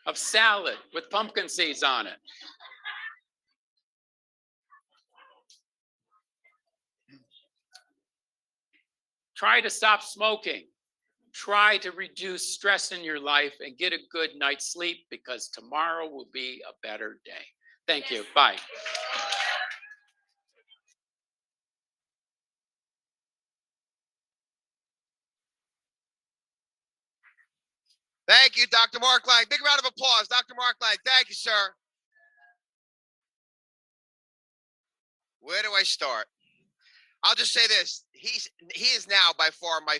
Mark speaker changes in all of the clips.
Speaker 1: of salad with pumpkin seeds on it. Try to stop smoking. Try to reduce stress in your life and get a good night's sleep because tomorrow will be a better day. Thank you. Bye.
Speaker 2: Thank you, Dr. Mark Lang. Big round of applause, Dr. Mark Lang. Thank you, sir. Where do I start? I'll just say this: he is now by far my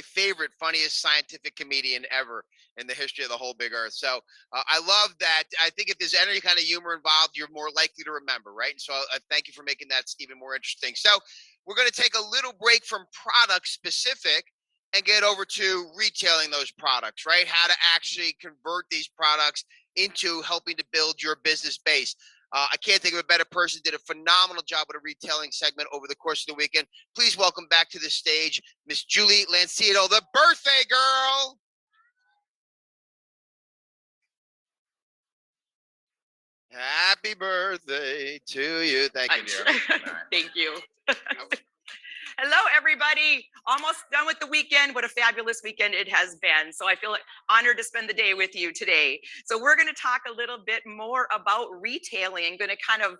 Speaker 2: favorite, funniest scientific comedian ever in the history of the whole big Earth. So I love that. I think if there's any kind of humor involved, you're more likely to remember, right? And so I thank you for making that even more interesting. So we're going to take a little break from product specific and get over to retailing those products, right? How to actually convert these products into helping to build your business base. I can't think of a better person. Did a phenomenal job with a retailing segment over the course of the weekend. Please welcome back to the stage Miss Julie Lancito, the birthday girl. Happy birthday to you. Thank you, dear.
Speaker 3: Thank you. Hello, everybody. Almost done with the weekend. What a fabulous weekend it has been. So I feel honored to spend the day with you today. So we're going to talk a little bit more about retailing. I'm going to kind of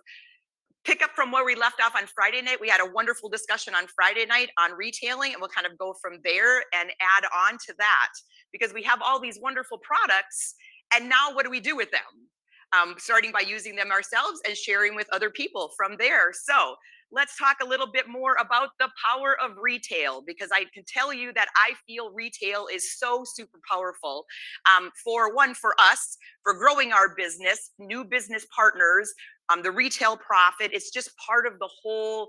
Speaker 3: pick up from where we left off on Friday night. We had a wonderful discussion on Friday night on retailing, and we'll kind of go from there and add on to that because we have all these wonderful products. And now what do we do with them? Starting by using them ourselves and sharing with other people from there. So let's talk a little bit more about the power of retail because I can tell you that I feel retail is so super powerful. For one, for us, for growing our business, new business partners, the retail profit, it's just part of the whole,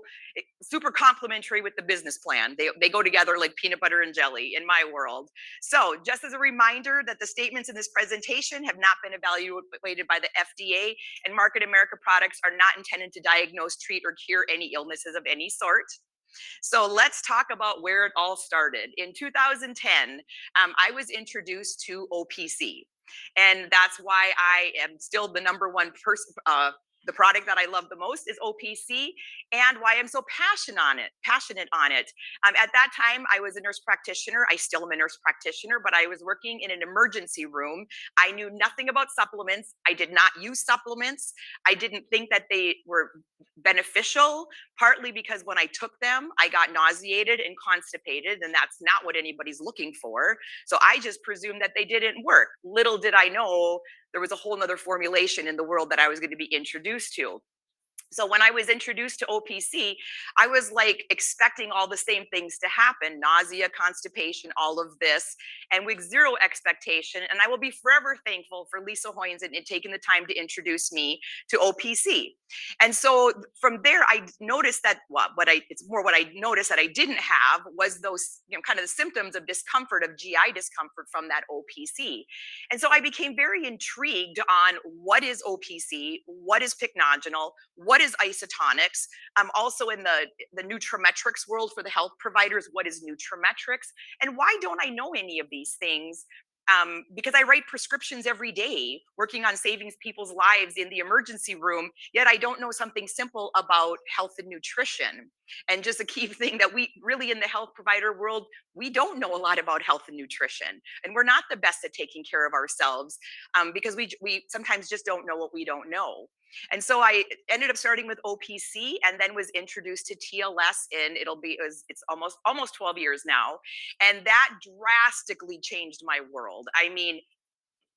Speaker 3: super complementary with the business plan. They go together like peanut butter and jelly in my world. So just as a reminder that the statements in this presentation have not been evaluated by the FDA, and Market America products are not intended to diagnose, treat, or cure any illnesses of any sort. So let's talk about where it all started. In 2010, I was introduced to OPC. And that's why I am still the number one person, the product that I love the most is OPC, and why I'm so passionate on it. At that time, I was a nurse practitioner. I still am a nurse practitioner, but I was working in an emergency room. I knew nothing about supplements. I did not use supplements. I didn't think that they were beneficial, partly because when I took them, I got nauseated and constipated, and that's not what anybody's looking for. So I just presumed that they didn't work. Little did I know there was a whole nother formulation in the world that I was going to be introduced to. So when I was introduced to OPC, I was like expecting all the same things to happen: nausea, constipation, all of this, and with zero expectation. And I will be forever thankful for Lisa Hoynes and taking the time to introduce me to OPC. And so from there, I noticed that it's more what I noticed that I didn't have was those, kind of the symptoms of discomfort, of GI discomfort from that OPC. And so I became very intrigued on what is OPC, what is pycnogenol, what is isotonics. Also in the nutrimetrics world for the health providers, what is nutrimetrics, and why don't I know any of these things? Because I write prescriptions every day, working on saving people's lives in the emergency room, yet I don't know something simple about health and nutrition. And just a key thing that we really in the health provider world, we don't know a lot about health and nutrition, and we're not the best at taking care of ourselves because we sometimes just don't know what we don't know. And so I ended up starting with OPC and then was introduced to TLS in it's almost 12 years now. And that drastically changed my world. I mean,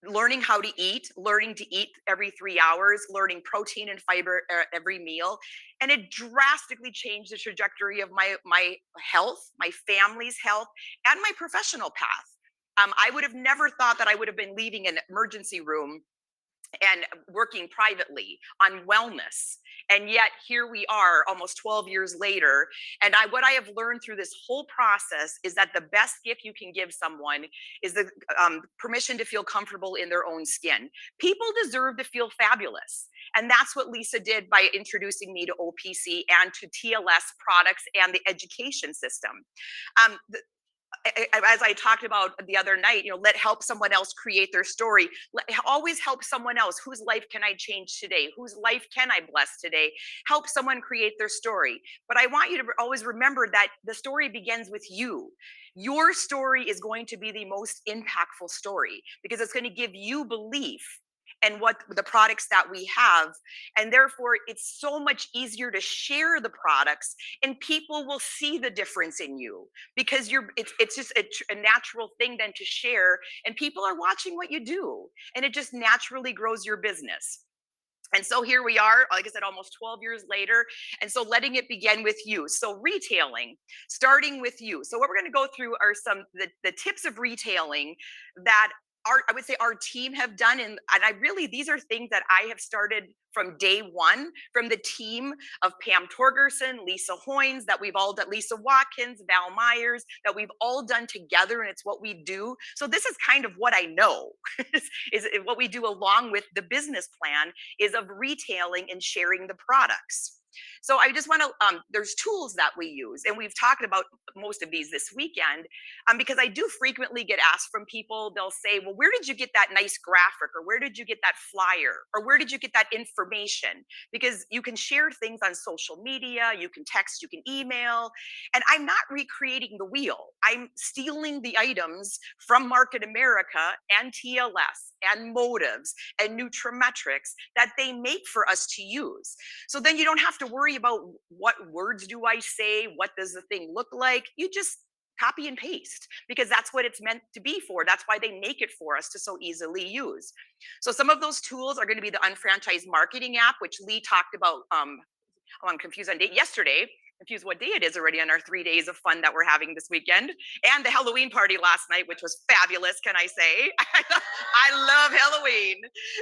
Speaker 3: learning how to eat, learning to eat every 3 hours, learning protein and fiber every meal. And it drastically changed the trajectory of my health, my family's health, and my professional path. I would have never thought that I would have been leaving an emergency room and working privately on wellness. And yet here we are almost 12 years later. And what I have learned through this whole process is that the best gift you can give someone is the permission to feel comfortable in their own skin. People deserve to feel fabulous. And that's what Lisa did by introducing me to OPC and to TLS products and the education system. Um, as I talked about the other night, let help someone else create their story. Always help someone else. Whose life can I change today? Whose life can I bless today? Help someone create their story. But I want you to always remember that the story begins with you. Your story is going to be the most impactful story because it's going to give you belief and what the products that we have, and therefore it's so much easier to share the products, and people will see the difference in you because it's just a natural thing then to share, and people are watching what you do, and it just naturally grows your business. And so here we are, like I said, almost 12 years later. And so letting it begin with you. So retailing, starting with you. So what we're going to go through are the tips of retailing that I would say our team have done. And I really, these are things that I have started from day one, from the team of Pam Torgerson, Lisa Hoynes, that we've all done, Lisa Watkins, Val Myers, that we've all done together, and it's what we do. So this is kind of what I know, is what we do along with the business plan is of retailing and sharing the products. So I just want to, there's tools that we use, and we've talked about most of these this weekend, because I do frequently get asked from people, they'll say, well, where did you get that nice graphic? Or where did you get that flyer? Or where did you get that information? Because you can share things on social media, you can text, you can email, and I'm not recreating the wheel. I'm stealing the items from Market America and TLS and Motives and Nutrimetrics that they make for us to use. So then you don't have to worry about what words do I say, what does the thing look like. You just copy and paste because that's what it's meant to be for. That's why they make it for us to so easily use. So some of those tools are going to be the unfranchised marketing app, which Lee talked about. I'm confused on date yesterday. Confused what day it is already on our 3 days of fun that we're having this weekend, and the Halloween party last night, which was fabulous. Can I say? I love Halloween.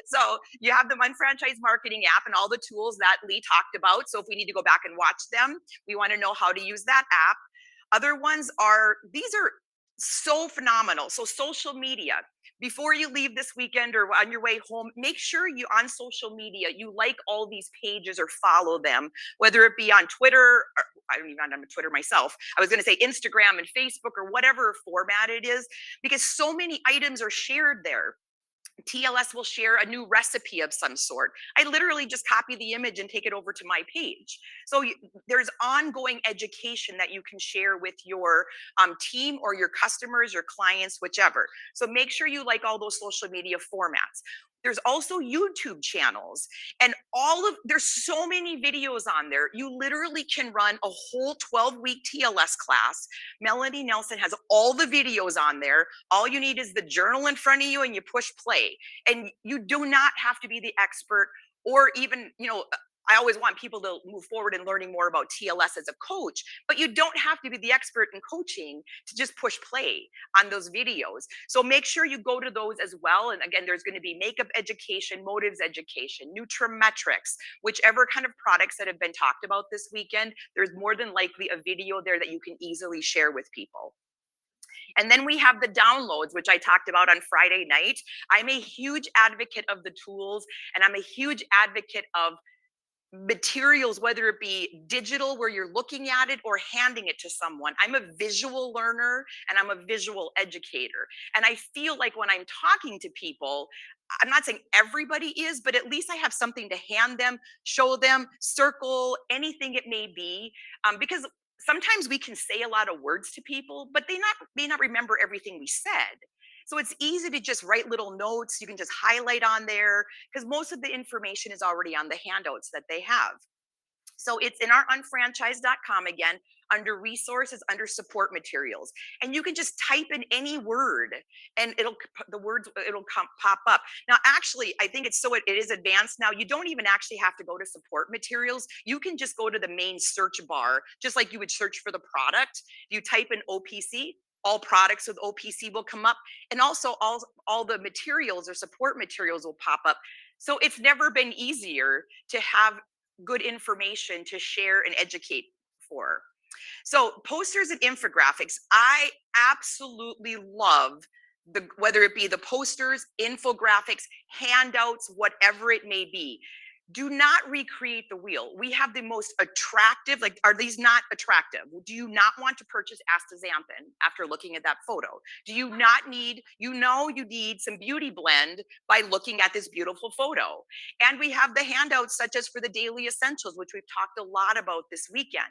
Speaker 3: So you have the unfranchised marketing app and all the tools that Lee talked about. So if we need to go back and watch them, we want to know how to use that app. Other ones are, these are so phenomenal. So social media, before you leave this weekend or on your way home, make sure you on social media, you like all these pages or follow them, whether it be on Twitter, or, I don't even know, I'm a Twitter myself. I was going to say Instagram and Facebook or whatever format it is, because so many items are shared there. TLS will share a new recipe of some sort. I literally just copy the image and take it over to my page. So there's ongoing education that you can share with your team or your customers, your clients, whichever. So make sure you like all those social media formats. There's also YouTube channels, and there's so many videos on there. You literally can run a whole 12-week TLS class. Melanie Nelson has all the videos on there. All you need is the journal in front of you and you push play. And you do not have to be the expert, or even, I always want people to move forward in learning more about TLS as a coach, but you don't have to be the expert in coaching to just push play on those videos. So make sure you go to those as well. And again, there's going to be makeup education, motives education, Nutrimetrics, whichever kind of products that have been talked about this weekend, there's more than likely a video there that you can easily share with people. And then we have the downloads, which I talked about on Friday night. I'm a huge advocate of the tools, and I'm a huge advocate of materials, whether it be digital where you're looking at it or handing it to someone. I'm a visual learner and I'm a visual educator. And I feel like when I'm talking to people, I'm not saying everybody is, but at least I have something to hand them, show them, circle, anything it may be. Because sometimes we can say a lot of words to people, but they may not remember everything we said. So it's easy to just write little notes. You can just highlight on there because most of the information is already on the handouts that they have. So it's in our unfranchised.com again, under resources, under support materials. And you can just type in any word and it'll pop up. Now, actually, I think it is advanced now. You don't even actually have to go to support materials. You can just go to the main search bar, just like you would search for the product. You type in OPC, all products with OPC will come up. And also all the materials or support materials will pop up. So it's never been easier to have good information to share and educate for. So posters and infographics, I absolutely love whether it be the posters, infographics, handouts, whatever it may be. Do not recreate the wheel. We have the most attractive, like, are these not attractive? Do you not want to purchase astaxanthin after looking at that photo? Do you not need, you need some beauty blend by looking at this beautiful photo? And we have the handouts such as for the daily essentials, which we've talked a lot about this weekend.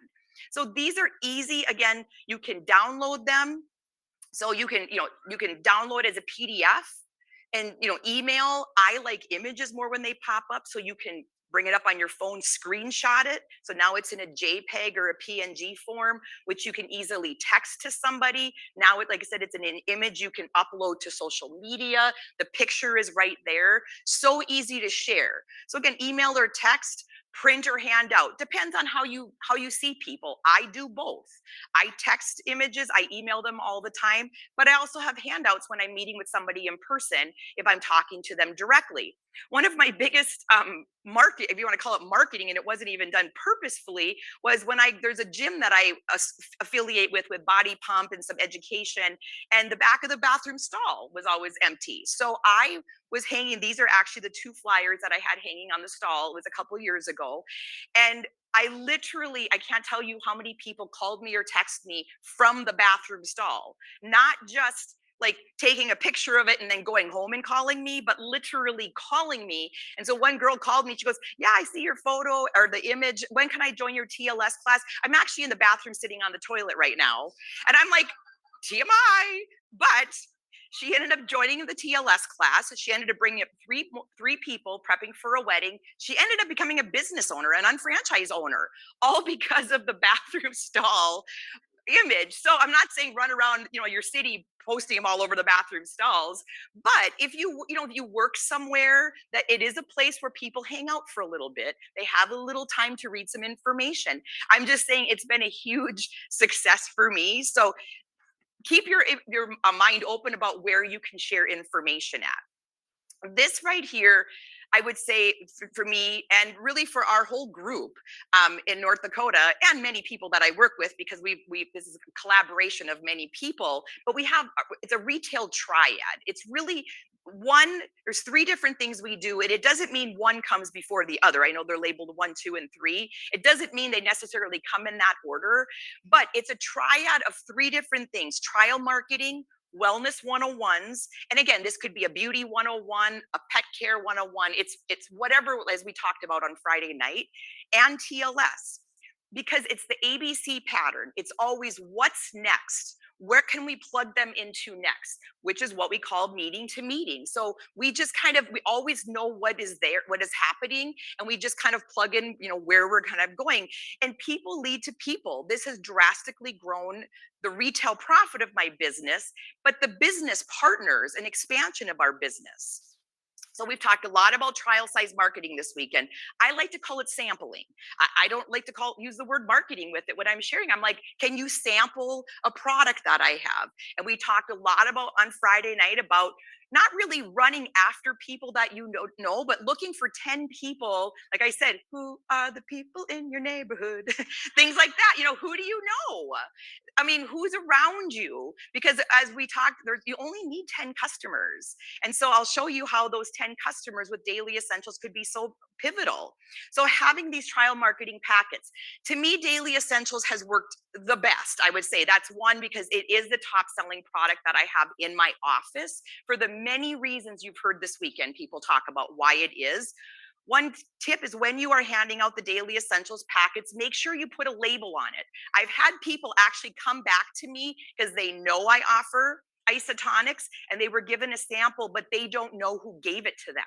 Speaker 3: So these are easy. Again, you can download them. So you can download as a PDF and email. I like images more when they pop up, so you can bring it up on your phone, screenshot it. So now it's in a JPEG or a PNG form, which you can easily text to somebody. Now, like I said, it's an image you can upload to social media. The picture is right there. So easy to share. So again, email or text, print or hand out. Depends on how you see people. I do both. I text images, I email them all the time, but I also have handouts when I'm meeting with somebody in person if I'm talking to them directly. One of my biggest market, if you want to call it marketing, and it wasn't even done purposefully, was when there's a gym that I affiliate with Body Pump and some education, and the back of the bathroom stall was always empty. So I was hanging, these are actually the 2 flyers that I had hanging on the stall. It was a couple years ago. And I can't tell you how many people called me or texted me from the bathroom stall, not just like taking a picture of it and then going home and calling me, but literally calling me. And so one girl called me, she goes, "Yeah, I see your photo or the image. When can I join your TLS class? I'm actually in the bathroom sitting on the toilet right now." And I'm like, TMI, but she ended up joining the TLS class. She ended up bringing up three people prepping for a wedding. She ended up becoming a business owner, an unfranchised owner, all because of the bathroom stall image. So I'm not saying run around, your city posting them all over the bathroom stalls, but if if you work somewhere that it is a place where people hang out for a little bit, they have a little time to read some information. I'm just saying it's been a huge success for me. So keep your mind open about where you can share information at. This right here, I would say for me and really for our whole group in North Dakota and many people that I work with, because this is a collaboration of many people, but it's a retail triad. It's really there's 3 different things we do, and it doesn't mean one comes before the other. I know they're labeled 1, 2, and 3. It doesn't mean they necessarily come in that order, but it's a triad of 3 different things: trial marketing, wellness 101s, and again, this could be a beauty 101, a pet care 101. It's whatever, as we talked about on Friday night, and TLS, because it's the ABC pattern. It's always what's next. Where can we plug them into next? Which is what we call meeting to meeting. So we just we always know what is there, what is happening, and we just kind of plug in, where we're kind of going. And people lead to people. This has drastically grown the retail profit of my business, but the business partners and expansion of our business. So we've talked a lot about trial size marketing this weekend. I like to call it sampling. I don't like to use the word marketing with it. When I'm sharing, I'm like, can you sample a product that I have? And we talked a lot about on Friday night about not really running after people that you know, but looking for 10 people. Like I said, who are the people in your neighborhood? Things like that. Who do you know? I mean, who's around you? Because as we talked, you only need 10 customers. And so I'll show you how those 10 customers with daily essentials could be so pivotal. So having these trial marketing packets, to me, daily essentials has worked the best. I would say that's one, because it is the top selling product that I have in my office for the many reasons you've heard this weekend. People talk about why it is. One tip is when you are handing out the daily essentials packets, make sure you put a label on it. I've had people actually come back to me because they know I offer isotonics and they were given a sample, but they don't know who gave it to them.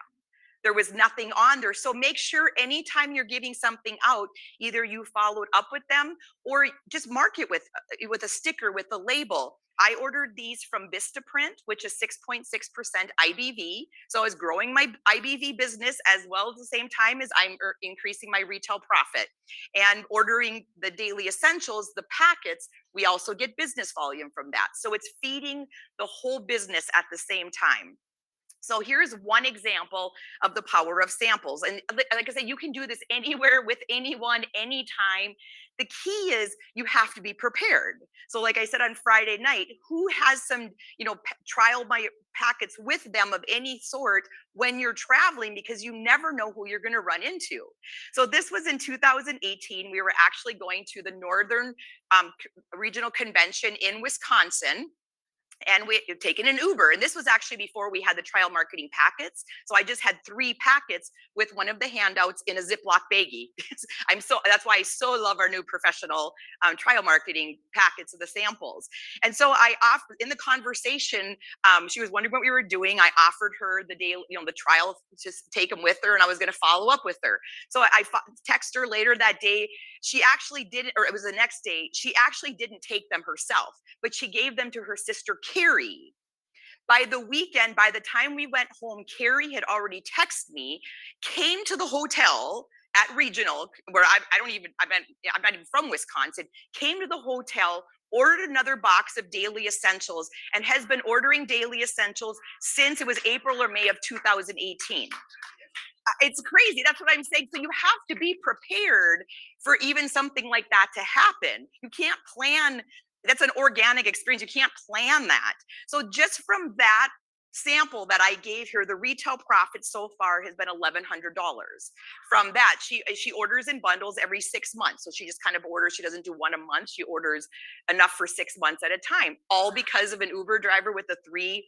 Speaker 3: There was nothing on there. So make sure anytime you're giving something out, either you followed up with them or just mark it with a sticker with a label. I ordered these from Vistaprint, which is 6.6% IBV. So I was growing my IBV business as well at the same time as I'm increasing my retail profit. And ordering the daily essentials, the packets, we also get business volume from that. So it's feeding the whole business at the same time. So here's one example of the power of samples. And like I said, you can do this anywhere with anyone, anytime. The key is you have to be prepared. So like I said on Friday night, who has some, trial my packets with them of any sort when you're traveling, because you never know who you're going to run into. So this was in 2018. We were actually going to the Northern Regional Convention in Wisconsin, and we had taken an Uber. And this was actually before we had the trial marketing packets. So I just had 3 packets with one of the handouts in a Ziploc baggie. That's why I so love our new professional trial marketing packets of the samples. And so I offered in the conversation, she was wondering what we were doing. I offered her the day, the trial, just take them with her, and I was going to follow up with her. So I text her later that day. She actually didn't, or it was the next day, she actually didn't take them herself, but she gave them to her sister, Carrie. By the weekend, by the time we went home, Carrie had already texted me, came to the hotel at Regional, where I'm not even from Wisconsin, came to the hotel, ordered another box of daily essentials, and has been ordering daily essentials since it was April or May of 2018. It's crazy. That's what I'm saying. So you have to be prepared for even something like that to happen. You can't plan. That's an organic experience. You can't plan that. So just from that sample that I gave her, the retail profit so far has been $1,100. From that, she orders in bundles every 6 months. So she just kind of orders. She doesn't do one a month. She orders enough for 6 months at a time, all because of an Uber driver with the 3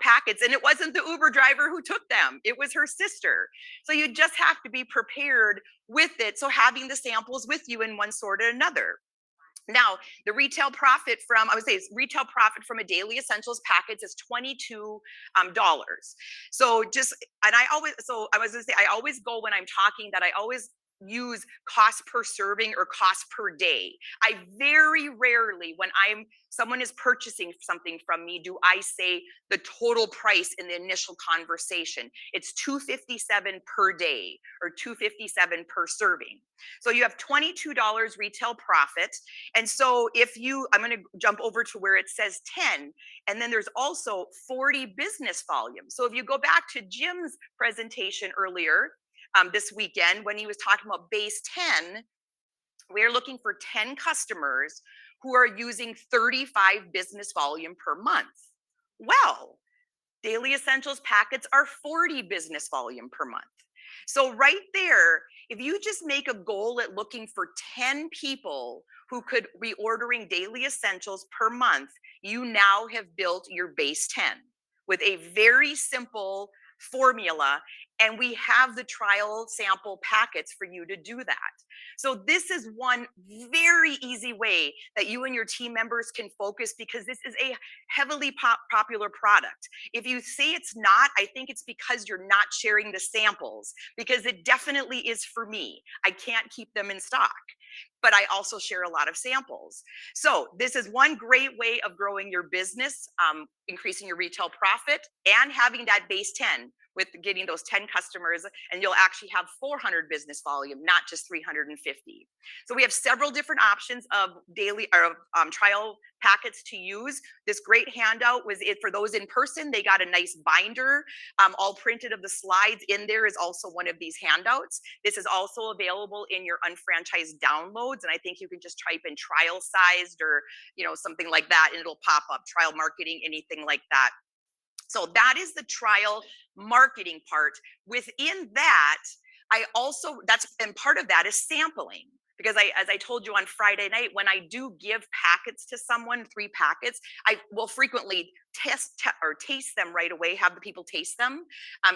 Speaker 3: packets. And it wasn't the Uber driver who took them, it was her sister. So you just have to be prepared with it. So having the samples with you in one sort or another. Now, the retail profit from, I would say, retail profit from a daily essentials package is $22. So I was gonna say, I always go when I'm talking that I always use cost per serving or cost per day. I very rarely, when someone is purchasing something from me, do I say the total price in the initial conversation. It's $257 per day or $257 per serving. So you have $22 retail profit. And so I'm going to jump over to where it says 10, and then there's also 40 business volume. So if you go back to Jim's presentation earlier this weekend, when he was talking about base 10, we're looking for 10 customers who are using 35 business volume per month. Well, daily essentials packets are 40 business volume per month. So right there, if you just make a goal at looking for 10 people who could be ordering daily essentials per month, you now have built your base 10 with a very simple formula. And we have the trial sample packets for you to do that. So this is one very easy way that you and your team members can focus, because this is a heavily popular product. If you say it's not, I think it's because you're not sharing the samples, because it definitely is for me. I can't keep them in stock, but I also share a lot of samples. So this is one great way of growing your business, increasing your retail profit, and having that base 10 with getting those 10 customers, and you'll actually have 400 business volume, not just 350. So we have several different options of daily or trial packets to use. This great handout was it for those in person. They got a nice binder, all printed of the slides. In there is also one of these handouts. This is also available in your unfranchised downloads, and I think you can just type in trial sized or something like that, and it'll pop up trial marketing, anything like that. So that is the trial marketing part. Within that, and part of that is sampling. Because as I told you on Friday night, when I do give packets to someone, 3 packets, I will frequently taste them right away, have the people taste them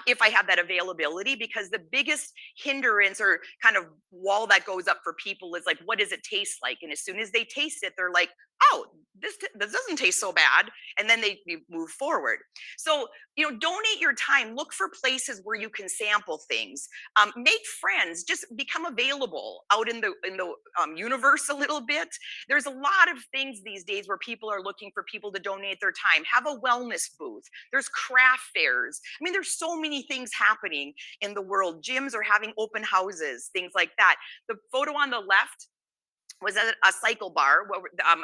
Speaker 3: if I have that availability, because the biggest hindrance or kind of wall that goes up for people is like, what does it taste like? And as soon as they taste it, they're like, oh, this doesn't taste so bad. And then they move forward. So, donate your time, look for places where you can sample things, make friends, just become available out in the universe a little bit. There's a lot of things these days where people are looking for people to donate their time. Have a wellness booth. There's craft fairs. I mean, there's so many things happening in the world. Gyms are having open houses, things like that. The photo on the left was at a cycle bar.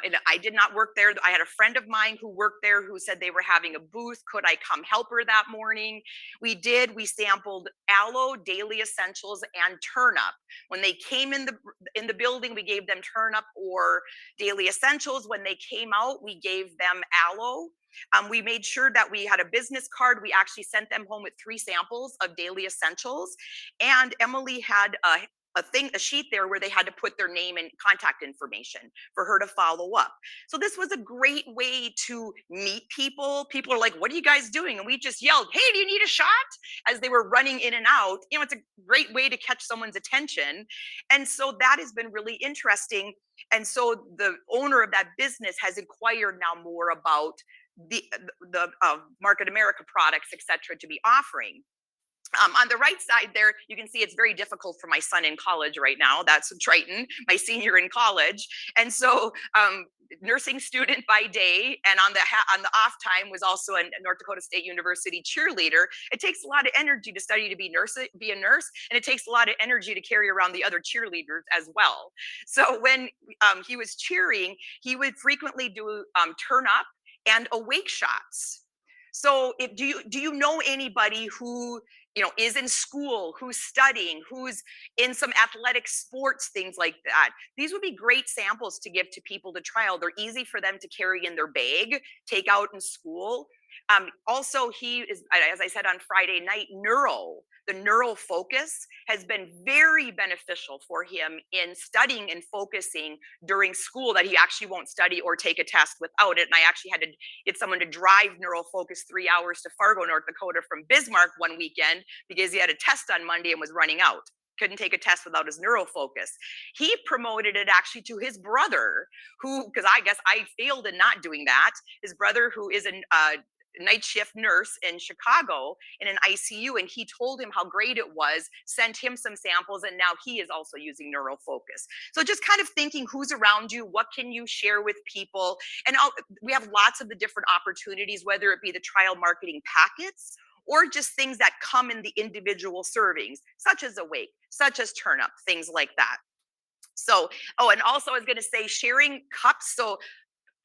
Speaker 3: And I did not work there. I had a friend of mine who worked there who said they were having a booth. Could I come help her that morning? We did. We sampled aloe, daily essentials, and turnip. When they came in the building, we gave them turnip or daily essentials. When they came out, we gave them aloe. We made sure that we had a business card. We actually sent them home with 3 samples of daily essentials. And Emily had a sheet there where they had to put their name and contact information for her to follow up. So this was a great way to meet people. People are like, what are you guys doing? And we just yelled, hey, do you need a shot? As they were running in and out. You know, it's a great way to catch someone's attention. And so that has been really interesting. And so the owner of that business has inquired now more about the Market America products, et cetera, to be offering. On the right side there, you can see it's very difficult for my son in college right now. That's Triton, my senior in college. And so nursing student by day, and on the off time was also a North Dakota State University cheerleader. It takes a lot of energy to study to be a nurse, and it takes a lot of energy to carry around the other cheerleaders as well. So when he was cheering, he would frequently do turn up and awake shots. So do you know anybody who is in school, who's studying, who's in some athletic sports, things like that? These would be great samples to give to people to trial. They're easy for them to carry in their bag, take out in school. Also, he is, as I said on Friday night, the neural focus has been very beneficial for him in studying and focusing during school, that he actually won't study or take a test without it. And I actually had to get someone to drive neural focus 3 hours to Fargo, North Dakota from Bismarck one weekend because he had a test on Monday and was running out. Couldn't take a test without his neural focus. He promoted it actually to his brother, who, because I guess I failed in not doing that. His brother, who is a night shift nurse in Chicago in an ICU, and he told him how great it was, sent him some samples, and now he is also using neural focus. So just kind of thinking who's around you, what can you share with people? And we have lots of the different opportunities, whether it be the trial marketing packets or just things that come in the individual servings, such as awake, such as turn up, things like that. So, and also I was going to say sharing cups. So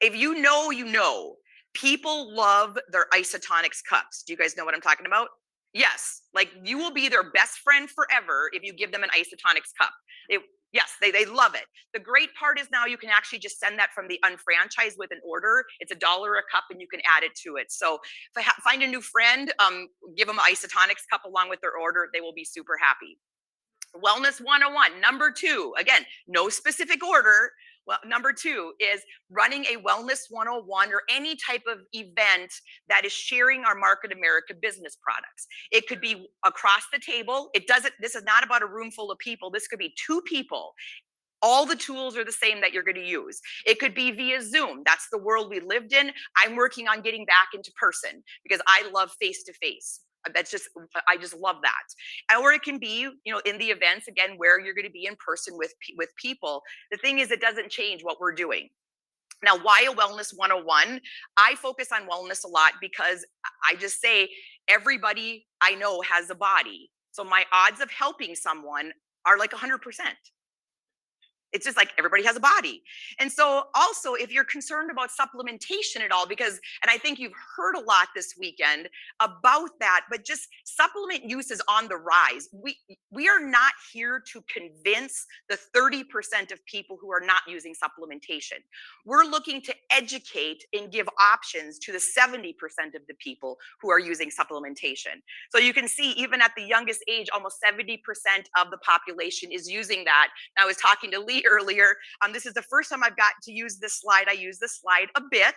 Speaker 3: if you know, people love their isotonics cups. Do you guys know what I'm talking about? Yes, like you will be their best friend forever if you give them an isotonics cup. Yes, they love it. The great part is now you can actually just send that from the unfranchised with an order. It's $1 a cup and you can add it to it. So if I find a new friend, give them an isotonics cup along with their order. They will be super happy. Wellness 101, number 2, again, no specific order. Well, number 2 is running a Wellness 101 or any type of event that is sharing our Market America business products. It could be across the table. This is not about a room full of people. This could be 2 people. All the tools are the same that you're going to use. It could be via Zoom. That's the world we lived in. I'm working on getting back into person because I love face-to-face. I just love that. Or it can be, in the events again where you're going to be in person with people. The thing is, it doesn't change what we're doing. Now, why a Wellness 101? I focus on wellness a lot because I just say everybody I know has a body. So my odds of helping someone are like 100%. It's just like everybody has a body. And so also, if you're concerned about supplementation at all, and I think you've heard a lot this weekend about that, but just supplement use is on the rise. We are not here to convince the 30% of people who are not using supplementation. We're looking to educate and give options to the 70% of the people who are using supplementation. So you can see, even at the youngest age, almost 70% of the population is using that. And I was talking to Lee earlier. This is the first time I've got to use this slide. I use this slide a bit.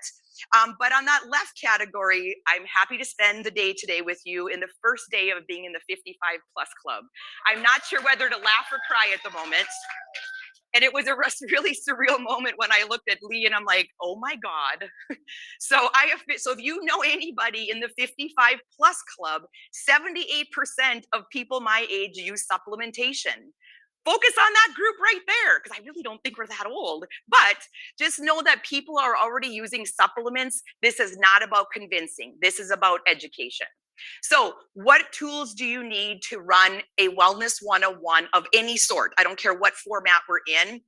Speaker 3: But on that left category, I'm happy to spend the day today with you in the first day of being in the 55 plus club. I'm not sure whether to laugh or cry at the moment. And it was a really surreal moment when I looked at Lee and I'm like, oh my God. So if you know anybody in the 55 plus club, 78% of people my age use supplementation. Focus on that group right there, because I really don't think we're that old. But just know that people are already using supplements. This is not about convincing. This is about education. So what tools do you need to run a Wellness 101 of any sort? I don't care what format we're in.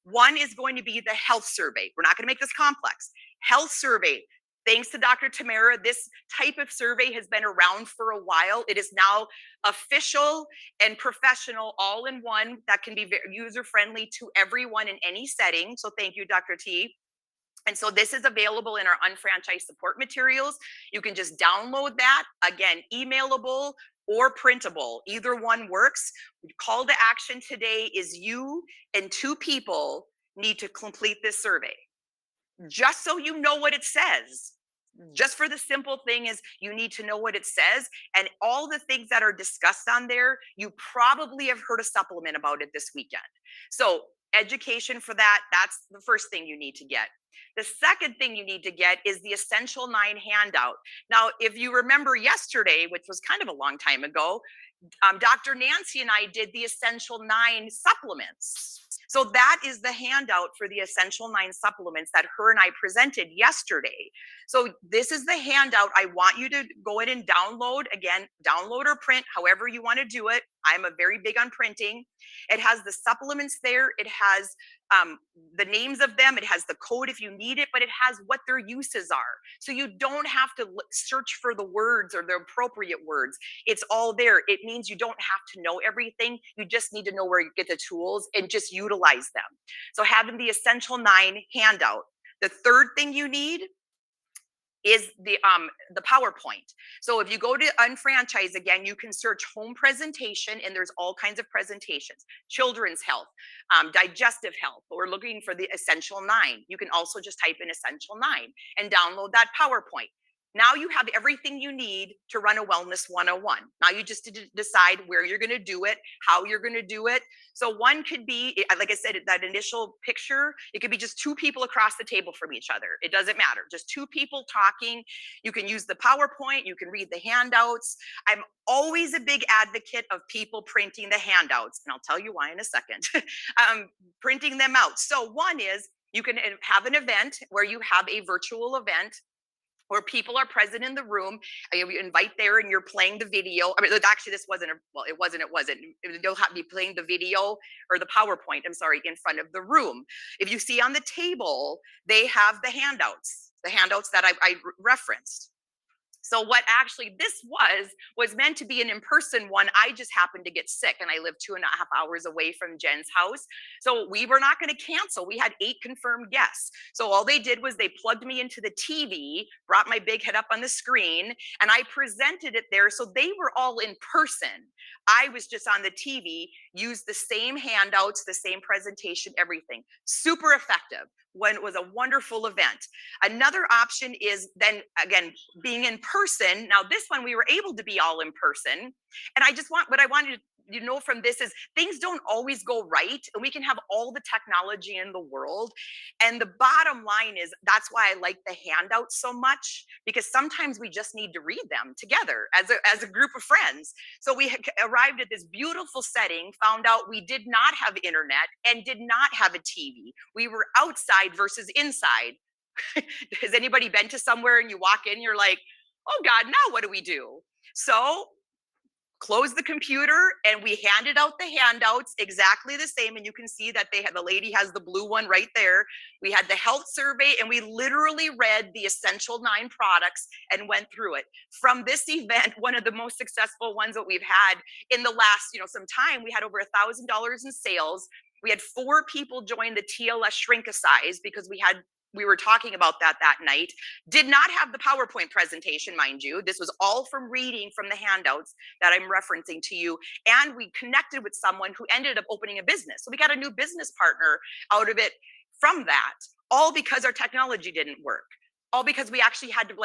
Speaker 3: One is going to be the health survey. We're not going to make this complex. Health survey. Thanks to Dr. Tamara, this type of survey has been around for a while. It is now official and professional all in one that can be user friendly to everyone in any setting. So thank you, Dr. T. And so this is available in our unfranchised support materials. You can just download that. Again, emailable or printable. Either one works. Call to action today is you and 2 people need to complete this survey. Just so you know what it says. Just for the simple thing is you need to know what it says, and all the things that are discussed on there, you probably have heard a supplement about it this weekend. So education for that, that's the first thing you need to get. The second thing you need to get is the Essential 9 handout. Now, if you remember yesterday, which was kind of a long time ago, Dr. Nancy and I did the Essential 9 supplements. So that is the handout for the Essential 9 supplements that her and I presented yesterday. So this is the handout. I want you to go ahead and download. Again, download or print, however you want to do it. I'm a very big on printing. It has the supplements there. It has the names of them. It has the code if you need it, but it has what their uses are. So you don't have to search for the words or the appropriate words. It's all there. It means you don't have to know everything. You just need to know where you get the tools and just utilize them. So having the Essential 9 handout. The third thing you need is the PowerPoint. So if you go to unfranchise again, you can search home presentation, and there's all kinds of presentations. Children's health, digestive health. But we're looking for the Essential 9. You can also just type in Essential 9 and download that PowerPoint. Now you have everything you need to run a wellness 101. Now you just decide where you're going to do it, how you're going to do it. So one could be, like I said, that initial picture, it could be just 2 people across the table from each other. It doesn't matter. Just 2 people talking. You can use the PowerPoint. You can read the handouts. I'm always a big advocate of people printing the handouts, and I'll tell you why in a second. Printing them out. So one is you can have an event where you have a virtual event where people are present in the room, and you invite there and you're playing the video. I mean, actually, this wasn't, it wasn't. You'll have be playing the video or the PowerPoint, I'm sorry, in front of the room. If you see on the table, they have the handouts that I referenced. So what actually this was meant to be an in-person one. I just happened to get sick, and I live 2.5 hours away from Jen's house. So we were not going to cancel. We had 8 confirmed guests. So all they did was they plugged me into the TV, brought my big head up on the screen, and I presented it there. So they were all in person. I was just on the TV, used the same handouts, the same presentation, everything. Super effective. When it was a wonderful event. Another option is then again being in person. Now this one we were able to be all in person, and what I wanted you to know from this is things don't always go right, and we can have all the technology in the world. And the bottom line is that's why I like the handouts so much, because sometimes we just need to read them together as a group of friends. So we arrived at this beautiful setting, found out we did not have internet and did not have a TV. We were outside versus inside. Has anybody been to somewhere and you walk in, you're like, oh God, now what do we do? So close the computer, and we handed out the handouts exactly the same. And you can see that the lady has the blue one right there. We had the health survey, and we literally read the Essential 9 products and went through it. From this event, one of the most successful ones that we've had in the last, some time, we had over $1,000 in sales. We had 4 people join the TLS shrink-a-size because we were talking about that night. Did not have the PowerPoint presentation, mind you. This was all from reading from the handouts that I'm referencing to you. And we connected with someone who ended up opening a business. So we got a new business partner out of it from that, all because our technology didn't work. All because we actually had to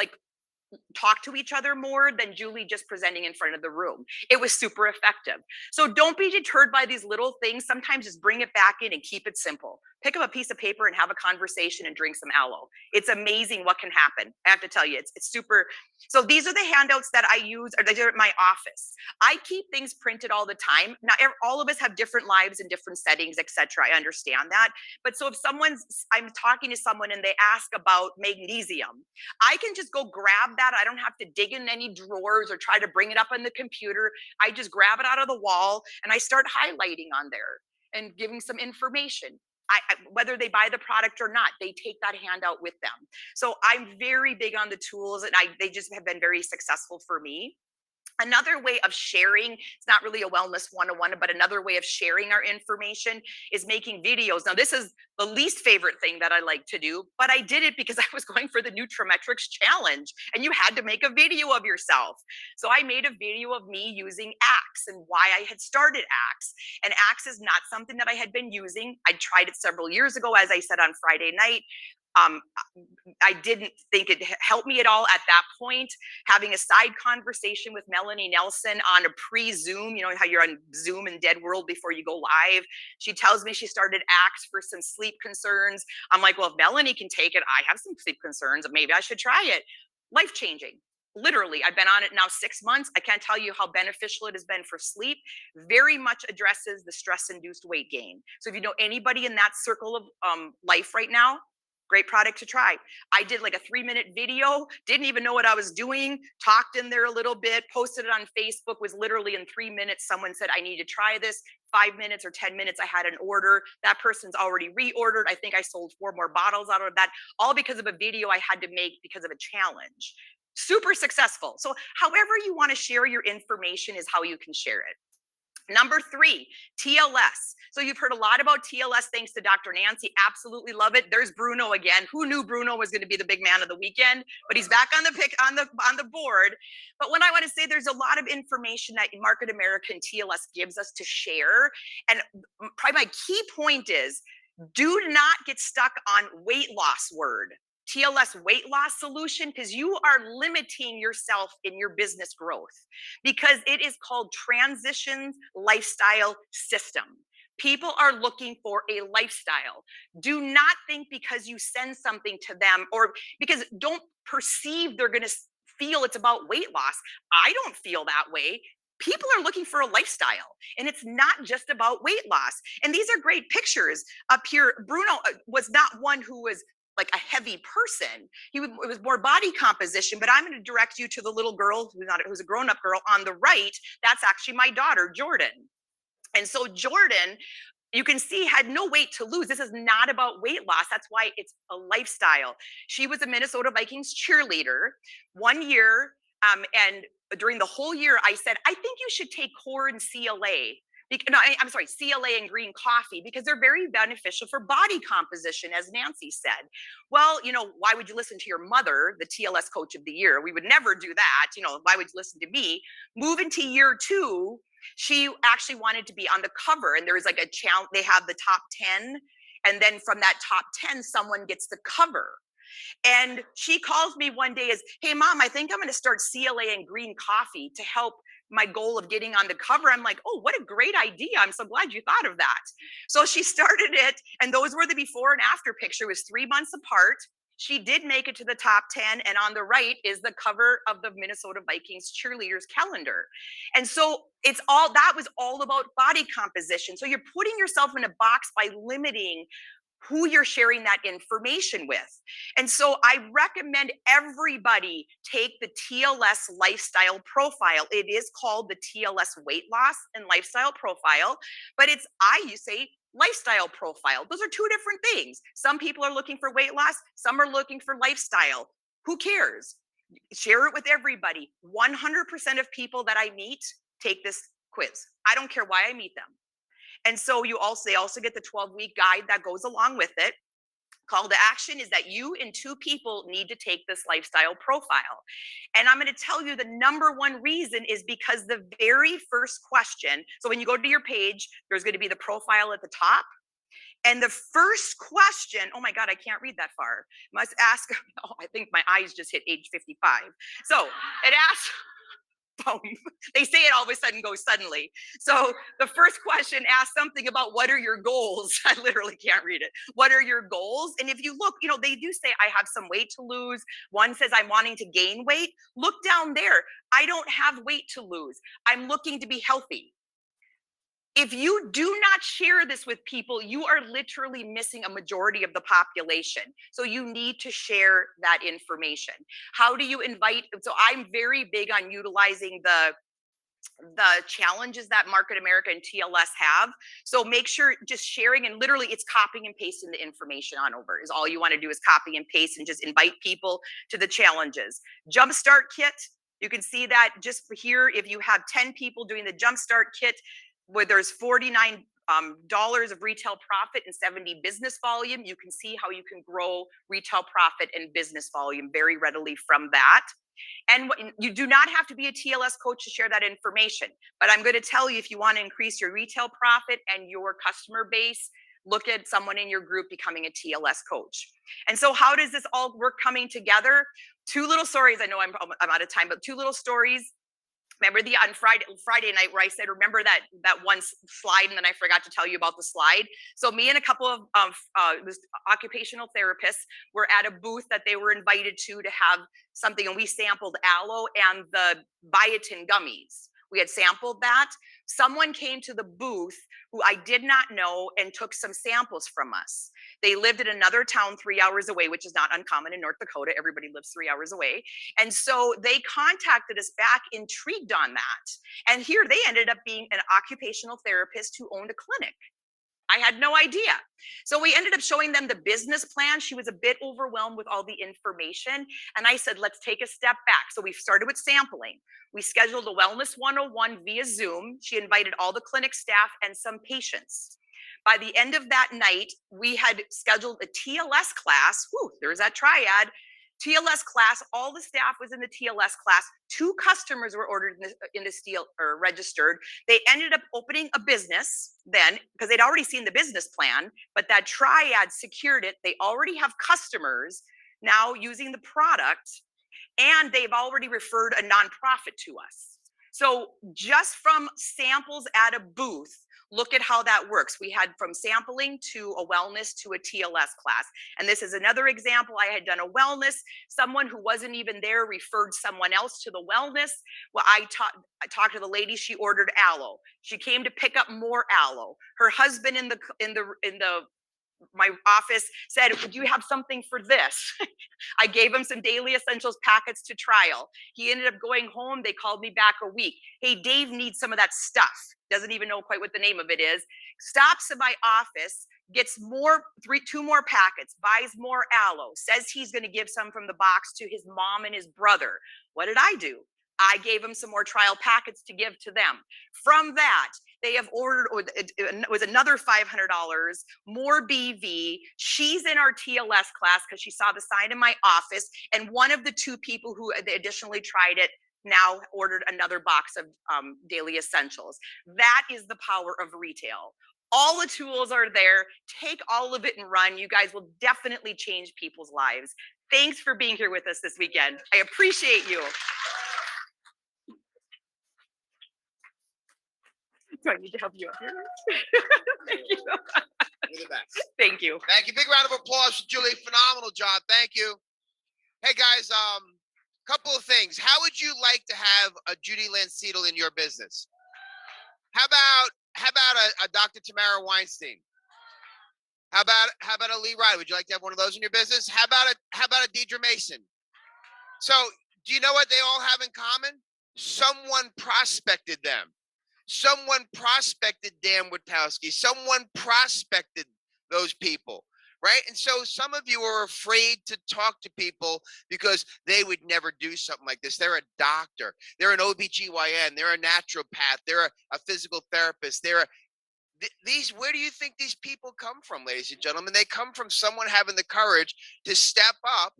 Speaker 3: talk to each other more than Julie just presenting in front of the room. It was super effective. So don't be deterred by these little things. Sometimes just bring it back in and keep it simple. Pick up a piece of paper and have a conversation and drink some aloe. It's amazing what can happen. I have to tell you, it's super. So these are the handouts that I use, or they're at my office. I keep things printed all the time. Now, all of us have different lives and different settings, etc. I understand that. But so if I'm talking to someone and they ask about magnesium, I can just go grab that. I don't have to dig in any drawers or try to bring it up on the computer. I just grab it out of the wall and I start highlighting on there and giving some information. whether they buy the product or not, they take that handout with them. So I'm very big on the tools, and they just have been very successful for me. Another way of sharing, it's not really a wellness 101, but another way of sharing our information is making videos. Now, this is the least favorite thing that I like to do, but I did it because I was going for the Nutrimetrics challenge and you had to make a video of yourself. So I made a video of me using Axe and why I had started Axe. And Axe is not something that I had been using. I tried it several years ago, as I said on Friday night. Um, I didn't think it helped me at all at that point. Having a side conversation with Melanie Nelson on a pre-Zoom, you know how you're on Zoom in Dead World before you go live. She tells me she started Axe for some sleep concerns. I'm like, well, if Melanie can take it, I have some sleep concerns. Maybe I should try it. Life changing. Literally, I've been on it now 6 months. I can't tell you how beneficial it has been for sleep. Very much addresses the stress-induced weight gain. So if you know anybody in that circle of life right now, great product to try. I did like a 3-minute video, didn't even know what I was doing, talked in there a little bit, posted it on Facebook, was literally in 3 minutes. Someone said, I need to try this. 5 minutes or 10 minutes, I had an order. That person's already reordered. I think I sold 4 more bottles out of that, all because of a video I had to make because of a challenge. Super successful. So however you want to share your information is how you can share it. Number 3, TLS. So you've heard a lot about TLS thanks to Dr. Nancy. Absolutely love it. There's Bruno again. Who knew Bruno was going to be the big man of the weekend? But he's back on the board. But when I want to say there's a lot of information that Market America and TLS gives us to share. And probably my key point is do not get stuck on weight loss word. TLS weight loss solution, because you are limiting yourself in your business growth because it is called transitions lifestyle system. People are looking for a lifestyle. Do not think because you send something to them or because don't perceive they're going to feel it's about weight loss. I don't feel that way. People are looking for a lifestyle and it's not just about weight loss. And these are great pictures up here. Bruno was not one who was like a heavy person. It was more body composition, but I'm going to direct you to the little girl who's a grown-up girl on the right. That's actually my daughter, Jordan. And so Jordan, you can see, had no weight to lose. This is not about weight loss. That's why it's a lifestyle. She was a Minnesota Vikings cheerleader 1 year. And during the whole year, I said, I think you should take core and CLA. I'm sorry, CLA and green coffee, because they're very beneficial for body composition, as Nancy said. Well, why would you listen to your mother, the TLS coach of the year? We would never do that. Why would you listen to me? Move into year 2, she actually wanted to be on the cover, and there was like a challenge. They have the top 10, and then from that top 10, someone gets the cover. And she calls me one day as, hey, Mom, I think I'm going to start CLA and green coffee to help my goal of getting on the cover. I'm like, oh, what a great idea. I'm so glad you thought of that. So she started it. And those were the before and after picture. It was 3 months apart. She did make it to the top 10. And on the right is the cover of the Minnesota Vikings cheerleaders calendar. And so that was all about body composition. So you're putting yourself in a box by limiting who you're sharing that information with. And so I recommend everybody take the TLS lifestyle profile. It is called the TLS weight loss and lifestyle profile, but you say lifestyle profile. Those are 2 different things. Some people are looking for weight loss, some are looking for lifestyle. Who cares? Share it with everybody. 100% of people that I meet take this quiz. I don't care why I meet them. And so they also get the 12-week guide that goes along with it. Call to action is that you and 2 people need to take this lifestyle profile. And I'm going to tell you the number 1 reason is because the very first question, so when you go to your page, there's going to be the profile at the top. And the first question, oh my God, I can't read that far. Must ask, I think my eyes just hit age 55. So it asks, boom. They say it all of a sudden goes suddenly. So the first question asks something about what are your goals? I literally can't read it. What are your goals? And if you look, they do say I have some weight to lose. One says I'm wanting to gain weight. Look down there. I don't have weight to lose. I'm looking to be healthy. If you do not share this with people, you are literally missing a majority of the population. So you need to share that information. How do you invite? So I'm very big on utilizing the the challenges that Market America and TLS have. So make sure just sharing, and literally it's copying and pasting the information on over is all you want to do, is copy and paste and just invite people to the challenges. Jumpstart kit, you can see that just here, if you have 10 people doing the Jumpstart kit, where there's $49 of retail profit and 70 business volume, you can see how you can grow retail profit and business volume very readily from that. And you do not have to be a TLS coach to share that information. But I'm going to tell you, if you want to increase your retail profit and your customer base, look at someone in your group becoming a TLS coach. And so how does this all work coming together? Two little stories. I know I'm out of time, but two little stories. Remember on Friday night where I said, remember that one slide, and then I forgot to tell you about the slide. So me and a couple of occupational therapists were at a booth that they were invited to have something, and we sampled aloe and the biotin gummies. We had sampled that. Someone came to the booth who I did not know and took some samples from us. They lived in another town 3 hours away, which is not uncommon in North Dakota. Everybody lives 3 hours away. And so they contacted us back, intrigued on that. And here they ended up being an occupational therapist who owned a clinic. I had no idea. So we ended up showing them the business plan. She was a bit overwhelmed with all the information. And I said, let's take a step back. So we started with sampling. We scheduled a Wellness 101 via Zoom. She invited all the clinic staff and some patients. By the end of that night, we had scheduled a TLS class. Whew, there's that triad. TLS class, all the staff was in the TLS class. 2 customers were ordered in the steel or registered. They ended up opening a business then, because they'd already seen the business plan, but that triad secured it. They already have customers now using the product, and they've already referred a nonprofit to us. So just from samples at a booth, look at how that works. We had from sampling to a wellness to a TLS class. And this is another example. I had done a wellness. Someone who wasn't even there referred someone else to the wellness. Well, I talked to the lady. She ordered aloe. She came to pick up more aloe. Her husband in my office said, "Would you have something for this?" I gave him some daily essentials packets to trial. He ended up going home. They called me back a week. Hey, Dave needs some of that stuff. Doesn't even know quite what the name of it is. Stops in my office, gets two more packets, buys more aloe, says he's going to give some from the box to his mom and his brother. What did I do? I gave him some more trial packets to give to them. From that, they have ordered, it was another $500, more BV. She's in our TLS class because she saw the sign in my office. And one of the 2 people who additionally tried it now ordered another box of daily essentials. That is the power of retail. All the tools are there. Take all of it and run. You guys will definitely change people's lives. Thanks for being here with us this weekend. I appreciate you. Do I need to help you up here? Thank you.
Speaker 2: You're the best.
Speaker 3: Thank you.
Speaker 2: Thank you. Big round of applause for Julie. Phenomenal job. Thank you. Hey guys, couple of things. How would you like to have a Judy Lancetal in your business? How about a Dr. Tamara Weinstein? How about a Lee Riley? Would you like to have one of those in your business? How about a Deidre Mason? So do you know what they all have in common? Someone prospected them. Someone prospected Dan Witowski. Someone prospected those people, right? And so some of you are afraid to talk to people because they would never do something like this. They're a doctor. They're an OBGYN. They're a naturopath. They're a physical therapist. Where do you think these people come from, ladies and gentlemen? They come from someone having the courage to step up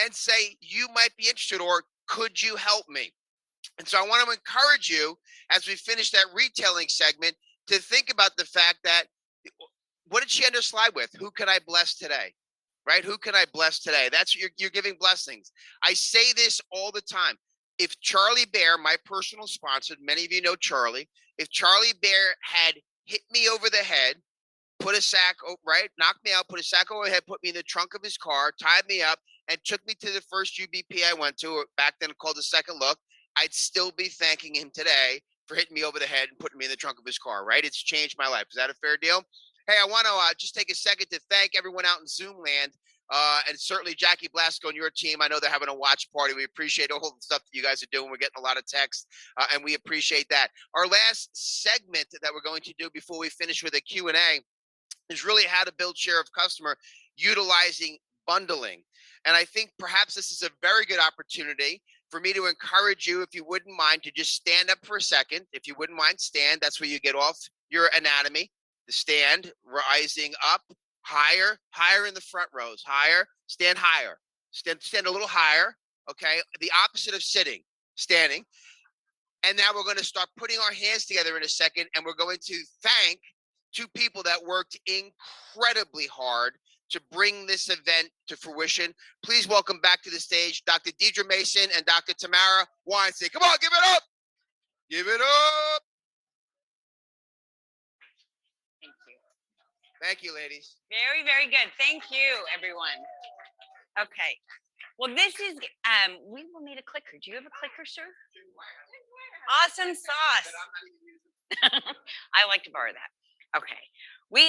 Speaker 2: and say, you might be interested, or could you help me? And so I want to encourage you, as we finish that retailing segment, to think about the fact that, what did she end her slide with? Who can I bless today? Right? Who can I bless today? That's you're giving blessings. I say this all the time. If Charlie Bear, my personal sponsor, many of you know Charlie, if Charlie Bear had hit me over the head, put a sack, right, knocked me out, put a sack over my head, put me in the trunk of his car, tied me up, and took me to the first UBP I went to, or back then called a Second Look, I'd still be thanking him today for hitting me over the head and putting me in the trunk of his car, right? It's changed my life. Is that a fair deal? Hey, I want to just take a second to thank everyone out in Zoom land. And certainly Jackie Blasco and your team. I know they're having a watch party. We appreciate all the stuff that you guys are doing. We're getting a lot of texts, and we appreciate that. Our last segment that we're going to do before we finish with a Q&A is really how to build share of customer utilizing bundling. And I think perhaps this is a very good opportunity for me to encourage you, if you wouldn't mind, to just stand up for a second. If you wouldn't mind, stand. That's where you get off your anatomy. The stand, rising up, higher, higher in the front rows, higher, stand higher, stand a little higher. Okay, the opposite of sitting, standing. And now we're going to start putting our hands together in a second, and we're going to thank two people that worked incredibly hard to bring this event to fruition. Please welcome back to the stage Dr. Deidre Mason and Dr. Tamara Weinstein. Come on, give it up. Give it up.
Speaker 3: Thank you.
Speaker 2: Thank you, ladies.
Speaker 3: Very, very good. Thank you, everyone. Okay. Well, this is, we will need a clicker. Do you have a clicker, sir? Awesome sauce. I like to borrow that. Okay. We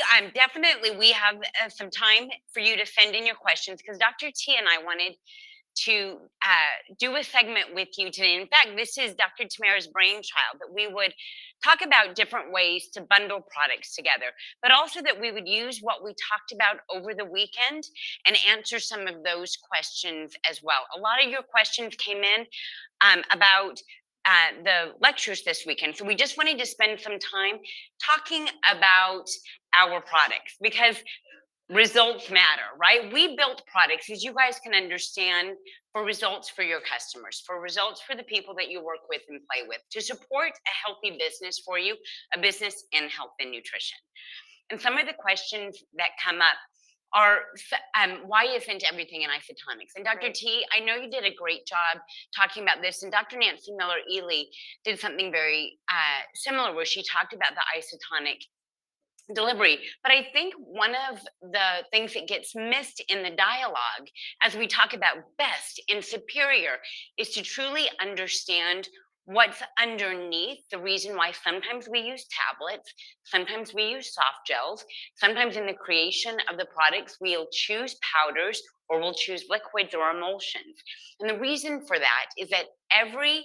Speaker 3: have some time for you to send in your questions, because Dr. T and I wanted to do a segment with you today. In fact, this is Dr. Tamara's brainchild, that we would talk about different ways to bundle products together, but also that we would use what we talked about over the weekend and answer some of those questions as well. A lot of your questions came in about the lectures this weekend. So we just wanted to spend some time talking about our products, because results matter, right? We built products, as you guys can understand, for results for your customers, for results for the people that you work with and play with, to support a healthy business for you, a business in health and nutrition. And some of the questions that come up are, why isn't everything in isotonics? And Dr. T, I know you did a great job talking about this, and Dr. Nancy Miller-Ely did something very similar, where she talked about the isotonic delivery. But I think one of the things that gets missed in the dialogue as we talk about best and superior is to truly understand what's underneath the reason why sometimes we use tablets, sometimes we use soft gels, sometimes in the creation of the products we'll choose powders, or we'll choose liquids or emulsions. And the reason for that is that every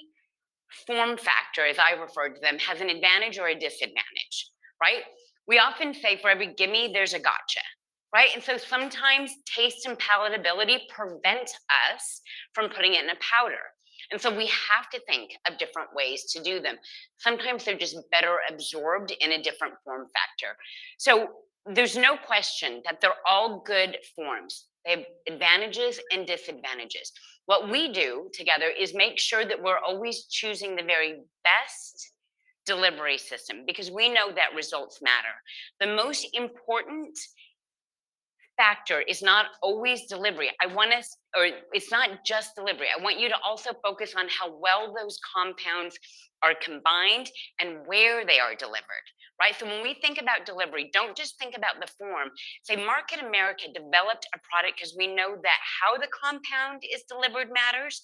Speaker 3: form factor, as I refer to them, has an advantage or a disadvantage, right? We often say for every gimme, there's a gotcha, right? And so sometimes taste and palatability prevent us from putting it in a powder. And so we have to think of different ways to do them. Sometimes they're just better absorbed in a different form factor. So there's no question that they're all good forms. They have advantages and disadvantages. What we do together is make sure that we're always choosing the very best delivery system, because we know that results matter. The most important factor is not always delivery. It's not just delivery. I want you to also focus on how well those compounds are combined and where they are delivered, right? So when we think about delivery, don't just think about the form. Say Market America developed a product because we know that how the compound is delivered matters,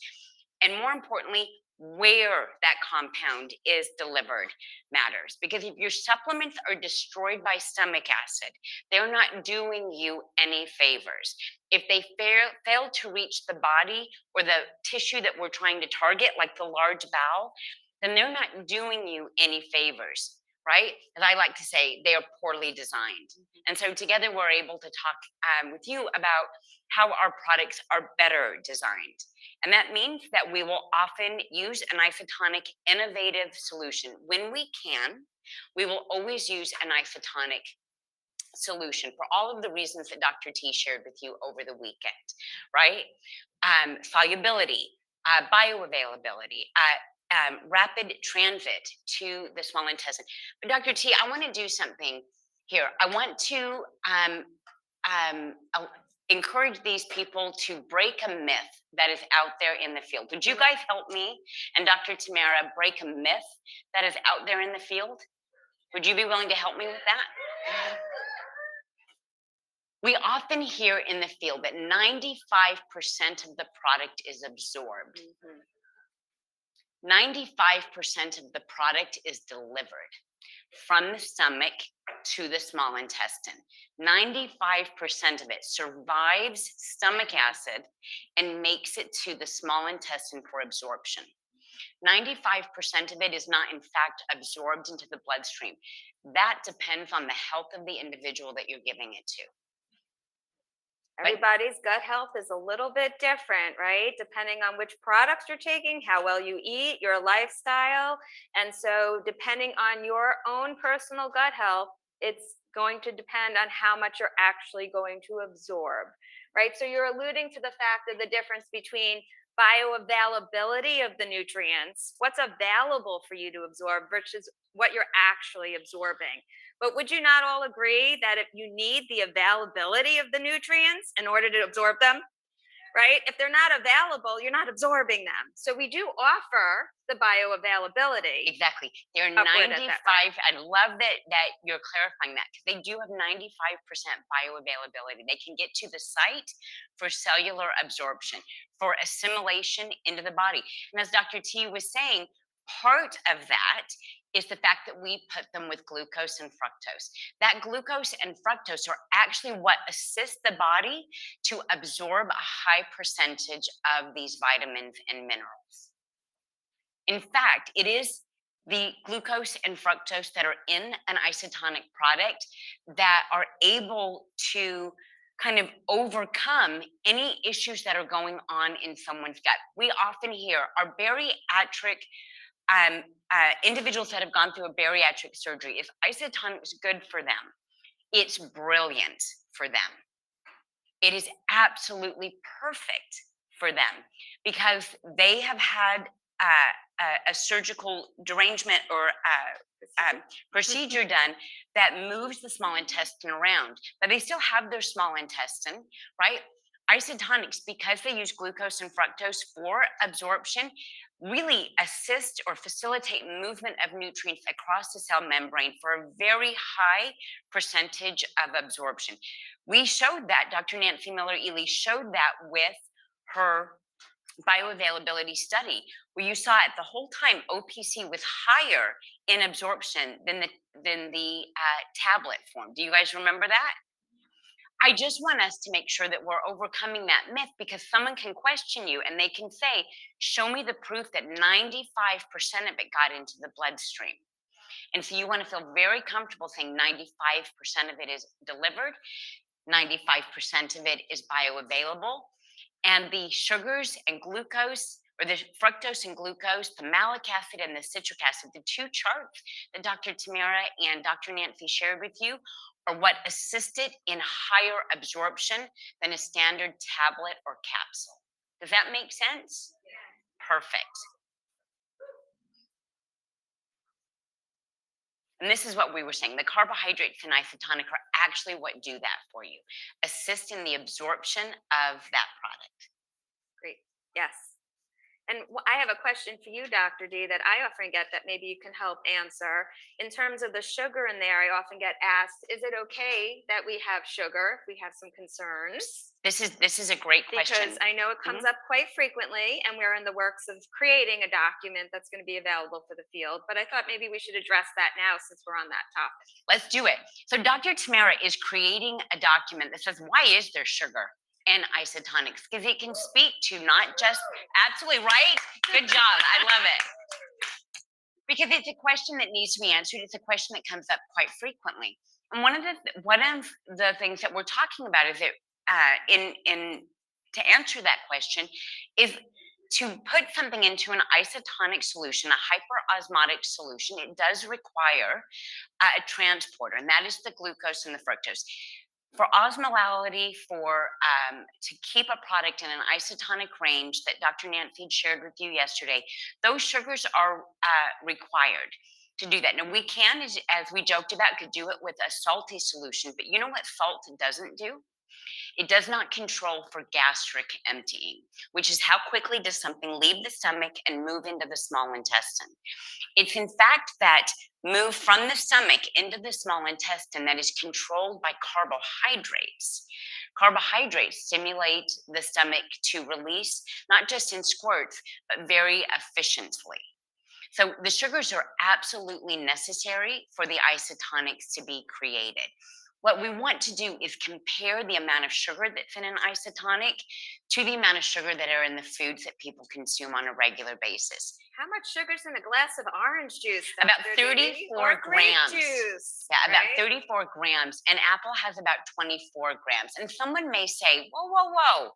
Speaker 3: and more importantly, where that compound is delivered matters. Because if your supplements are destroyed by stomach acid, they're not doing you any favors. If they fail to reach the body or the tissue that we're trying to target, like the large bowel, then they're not doing you any favors, right? As I like to say, they are poorly designed. And so together we're able to talk with you about how our products are better designed. And that means that we will often use an isotonic innovative solution. When we can, we will always use an isotonic solution for all of the reasons that Dr. T shared with you over the weekend, right? Solubility, bioavailability, rapid transit to the small intestine. But Dr. T, I want to do something here. I want to encourage these people to break a myth that is out there in the field. Would you guys help me and Dr. Tamara break a myth that is out there in the field? Would you be willing to help me with that? We often hear in the field that 95% of the product is absorbed. 95% of the product is delivered from the stomach
Speaker 4: to the small intestine. 95% of it survives stomach acid and makes it to the small intestine for absorption. 95% of it is not, in fact, absorbed into the bloodstream. That depends on the health of the individual that you're giving it to.
Speaker 5: Everybody's gut health is a little bit different, right? Depending on which products you're taking, how well you eat, your lifestyle. And so, depending on your own personal gut health, it's going to depend on how much you're actually going to absorb, right? So, you're alluding to the fact of the difference between bioavailability of the nutrients, what's available for you to absorb versus what you're actually absorbing. But would you not all agree that if you need the availability of the nutrients in order to absorb them, right? If they're not available, you're not absorbing them. So we do offer the bioavailability.
Speaker 4: Exactly. They're
Speaker 5: Upward at
Speaker 4: 95.
Speaker 5: that rate.
Speaker 4: I love that you're clarifying that, because they do have 95% bioavailability. They can get to the site for cellular absorption, for assimilation into the body. And as Dr. T was saying, part of that is the fact that we put them with glucose and fructose. That glucose and fructose are actually what assist the body to absorb a high percentage of these vitamins and minerals. In fact, it is the glucose and fructose that are in an isotonic product that are able to kind of overcome any issues that are going on in someone's gut. We often hear our bariatric individuals that have gone through a bariatric surgery, if isotonic is good for them, it's brilliant for them. It is absolutely perfect for them because they have had a surgical derangement or procedure done that moves the small intestine around, but they still have their small intestine, right? Isotonics, because they use glucose and fructose for absorption, really assist or facilitate movement of nutrients across the cell membrane for a very high percentage of absorption. We showed that, Dr. Nancy Miller-Ely showed that with her bioavailability study, where you saw it the whole time OPC was higher in absorption than the tablet form. Do you guys remember that? I just want us to make sure that we're overcoming that myth, because someone can question you and they can say, show me the proof that 95% of it got into the bloodstream. And so you want to feel very comfortable saying 95% of it is delivered, 95% of it is bioavailable, and the sugars and glucose, or the fructose and glucose, the malic acid and the citric acid, the two charts that Dr. Tamara and Dr. Nancy shared with you, are what assisted in higher absorption than a standard tablet or capsule. Does that make sense? Perfect. And this is what we were saying. The carbohydrates in isotonic are actually what do that for you. Assist in the absorption of that product.
Speaker 5: Great. Yes. And I have a question for you, Dr. D, that I often get that maybe you can help answer. In terms of the sugar in there, I often get asked, is it okay that we have sugar if we have some concerns?
Speaker 4: This is a great question.
Speaker 5: Because I know it comes up quite frequently, and we're in the works of creating a document that's going to be available for the field. But I thought maybe we should address that now since we're on that topic.
Speaker 4: Let's do it. So Dr. Tamara is creating a document that says, why is there sugar in isotonics? Because it can speak to not just, absolutely right, good job, I love it. Because it's a question that needs to be answered. It's a question that comes up quite frequently. And one of the things that we're talking about is that to answer that question is to put something into an isotonic solution, a hyperosmotic solution. It does require a transporter, and that is the glucose and the fructose. For osmolality, to keep a product in an isotonic range that Dr. Nancy shared with you yesterday, those sugars are required to do that. Now we can, as we joked about, could do it with a salty solution, but you know what salt doesn't do? It does not control for gastric emptying, which is how quickly does something leave the stomach and move into the small intestine. It's in fact that move from the stomach into the small intestine that is controlled by carbohydrates. Carbohydrates stimulate the stomach to release, not just in squirts, but very efficiently. So the sugars are absolutely necessary for the isotonics to be created. What we want to do is compare the amount of sugar that's in an isotonic to the amount of sugar that are in the foods that people consume on a regular basis.
Speaker 5: How much sugar's in a glass of orange juice?
Speaker 4: About
Speaker 5: Dr. Judy?
Speaker 4: 34
Speaker 5: Or grape
Speaker 4: grams.
Speaker 5: juice,
Speaker 4: Yeah, about
Speaker 5: right?
Speaker 4: 34 grams. And apple has about 24 grams. And someone may say, whoa, whoa, whoa,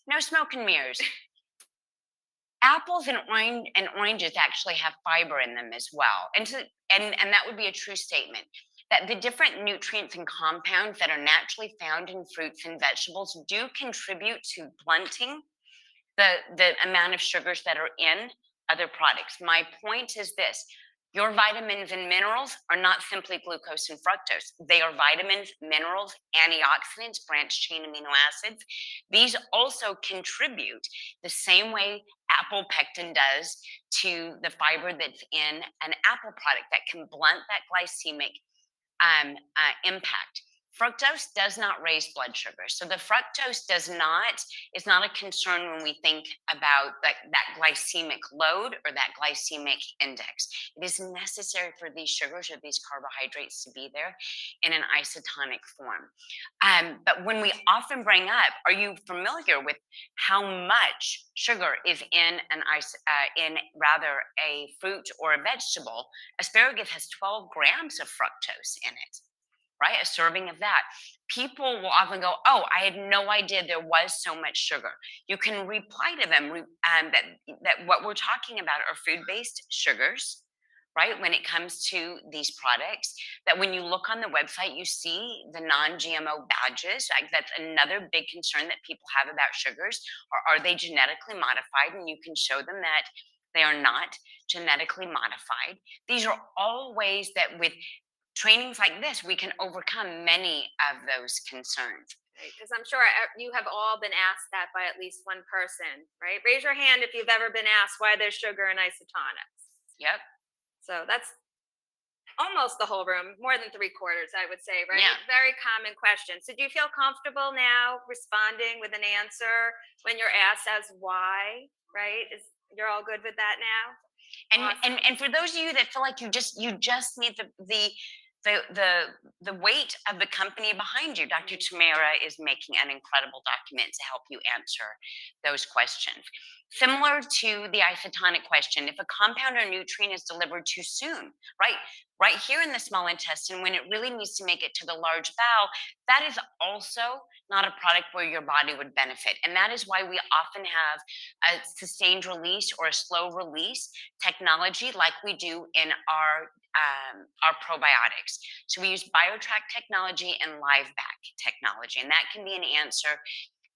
Speaker 4: no smoke and mirrors. Apples and oranges actually have fiber in them as well. And that would be a true statement. That the different nutrients and compounds that are naturally found in fruits and vegetables do contribute to blunting the amount of sugars that are in other products. My point is this: your vitamins and minerals are not simply glucose and fructose. They are vitamins, minerals, antioxidants, branched chain amino acids. These also contribute the same way apple pectin does to the fiber that's in an apple product that can blunt that glycemic impact. Fructose does not raise blood sugar. So the fructose is not a concern when we think about that glycemic load or that glycemic index. It is necessary for these sugars or these carbohydrates to be there in an isotonic form. But when we often bring up, are you familiar with how much sugar is in a fruit or a vegetable? Asparagus has 12 grams of fructose in it, right? A serving of that. People will often go, oh, I had no idea there was so much sugar. You can reply to them that what we're talking about are food-based sugars, right? When it comes to these products, that when you look on the website, you see the non-GMO badges. Like, that's another big concern that people have about sugars. Are they genetically modified? And you can show them that they are not genetically modified. These are all ways that with trainings like this, we can overcome many of those concerns.
Speaker 5: Because I'm sure you have all been asked that by at least one person, right? Raise your hand if you've ever been asked why there's sugar in isotonics.
Speaker 4: Yep.
Speaker 5: So that's almost the whole room, more than 3/4, I would say, right?
Speaker 4: Yeah.
Speaker 5: Very common question. So do you feel comfortable now responding with an answer when you're asked as why, right? You're all good with that now?
Speaker 4: And for those of you that feel like you just need the weight of the company behind you, Dr. Tamara is making an incredible document to help you answer those questions. Similar to the isotonic question, if a compound or nutrient is delivered too soon, right here in the small intestine, when it really needs to make it to the large bowel, that is also not a product where your body would benefit. And that is why we often have a sustained release or a slow release technology like we do in our probiotics. So we use BioTrack technology and LiveBack technology, and that can be an answer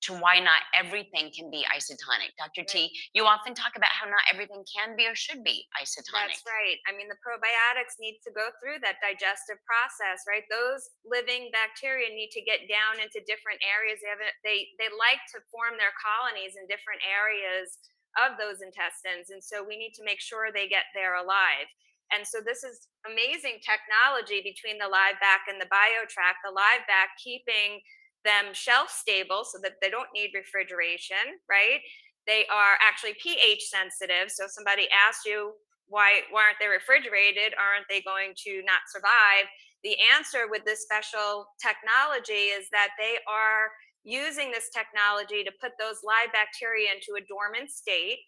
Speaker 4: to why not everything can be isotonic. Dr. T, you often talk about how not everything can be or should be isotonic.
Speaker 5: That's right. I mean, the probiotics need to go through that digestive process, right? Those living bacteria need to get down into different areas. They like to form their colonies in different areas of those intestines, and so we need to make sure they get there alive. And so this is amazing technology between the LiveBack and the BioTrack. The LiveBack keeping them shelf stable so that they don't need refrigeration, right? They are actually pH sensitive. So if somebody asks you why aren't they refrigerated? Aren't they going to not survive? The answer with this special technology is that they are using this technology to put those live bacteria into a dormant state.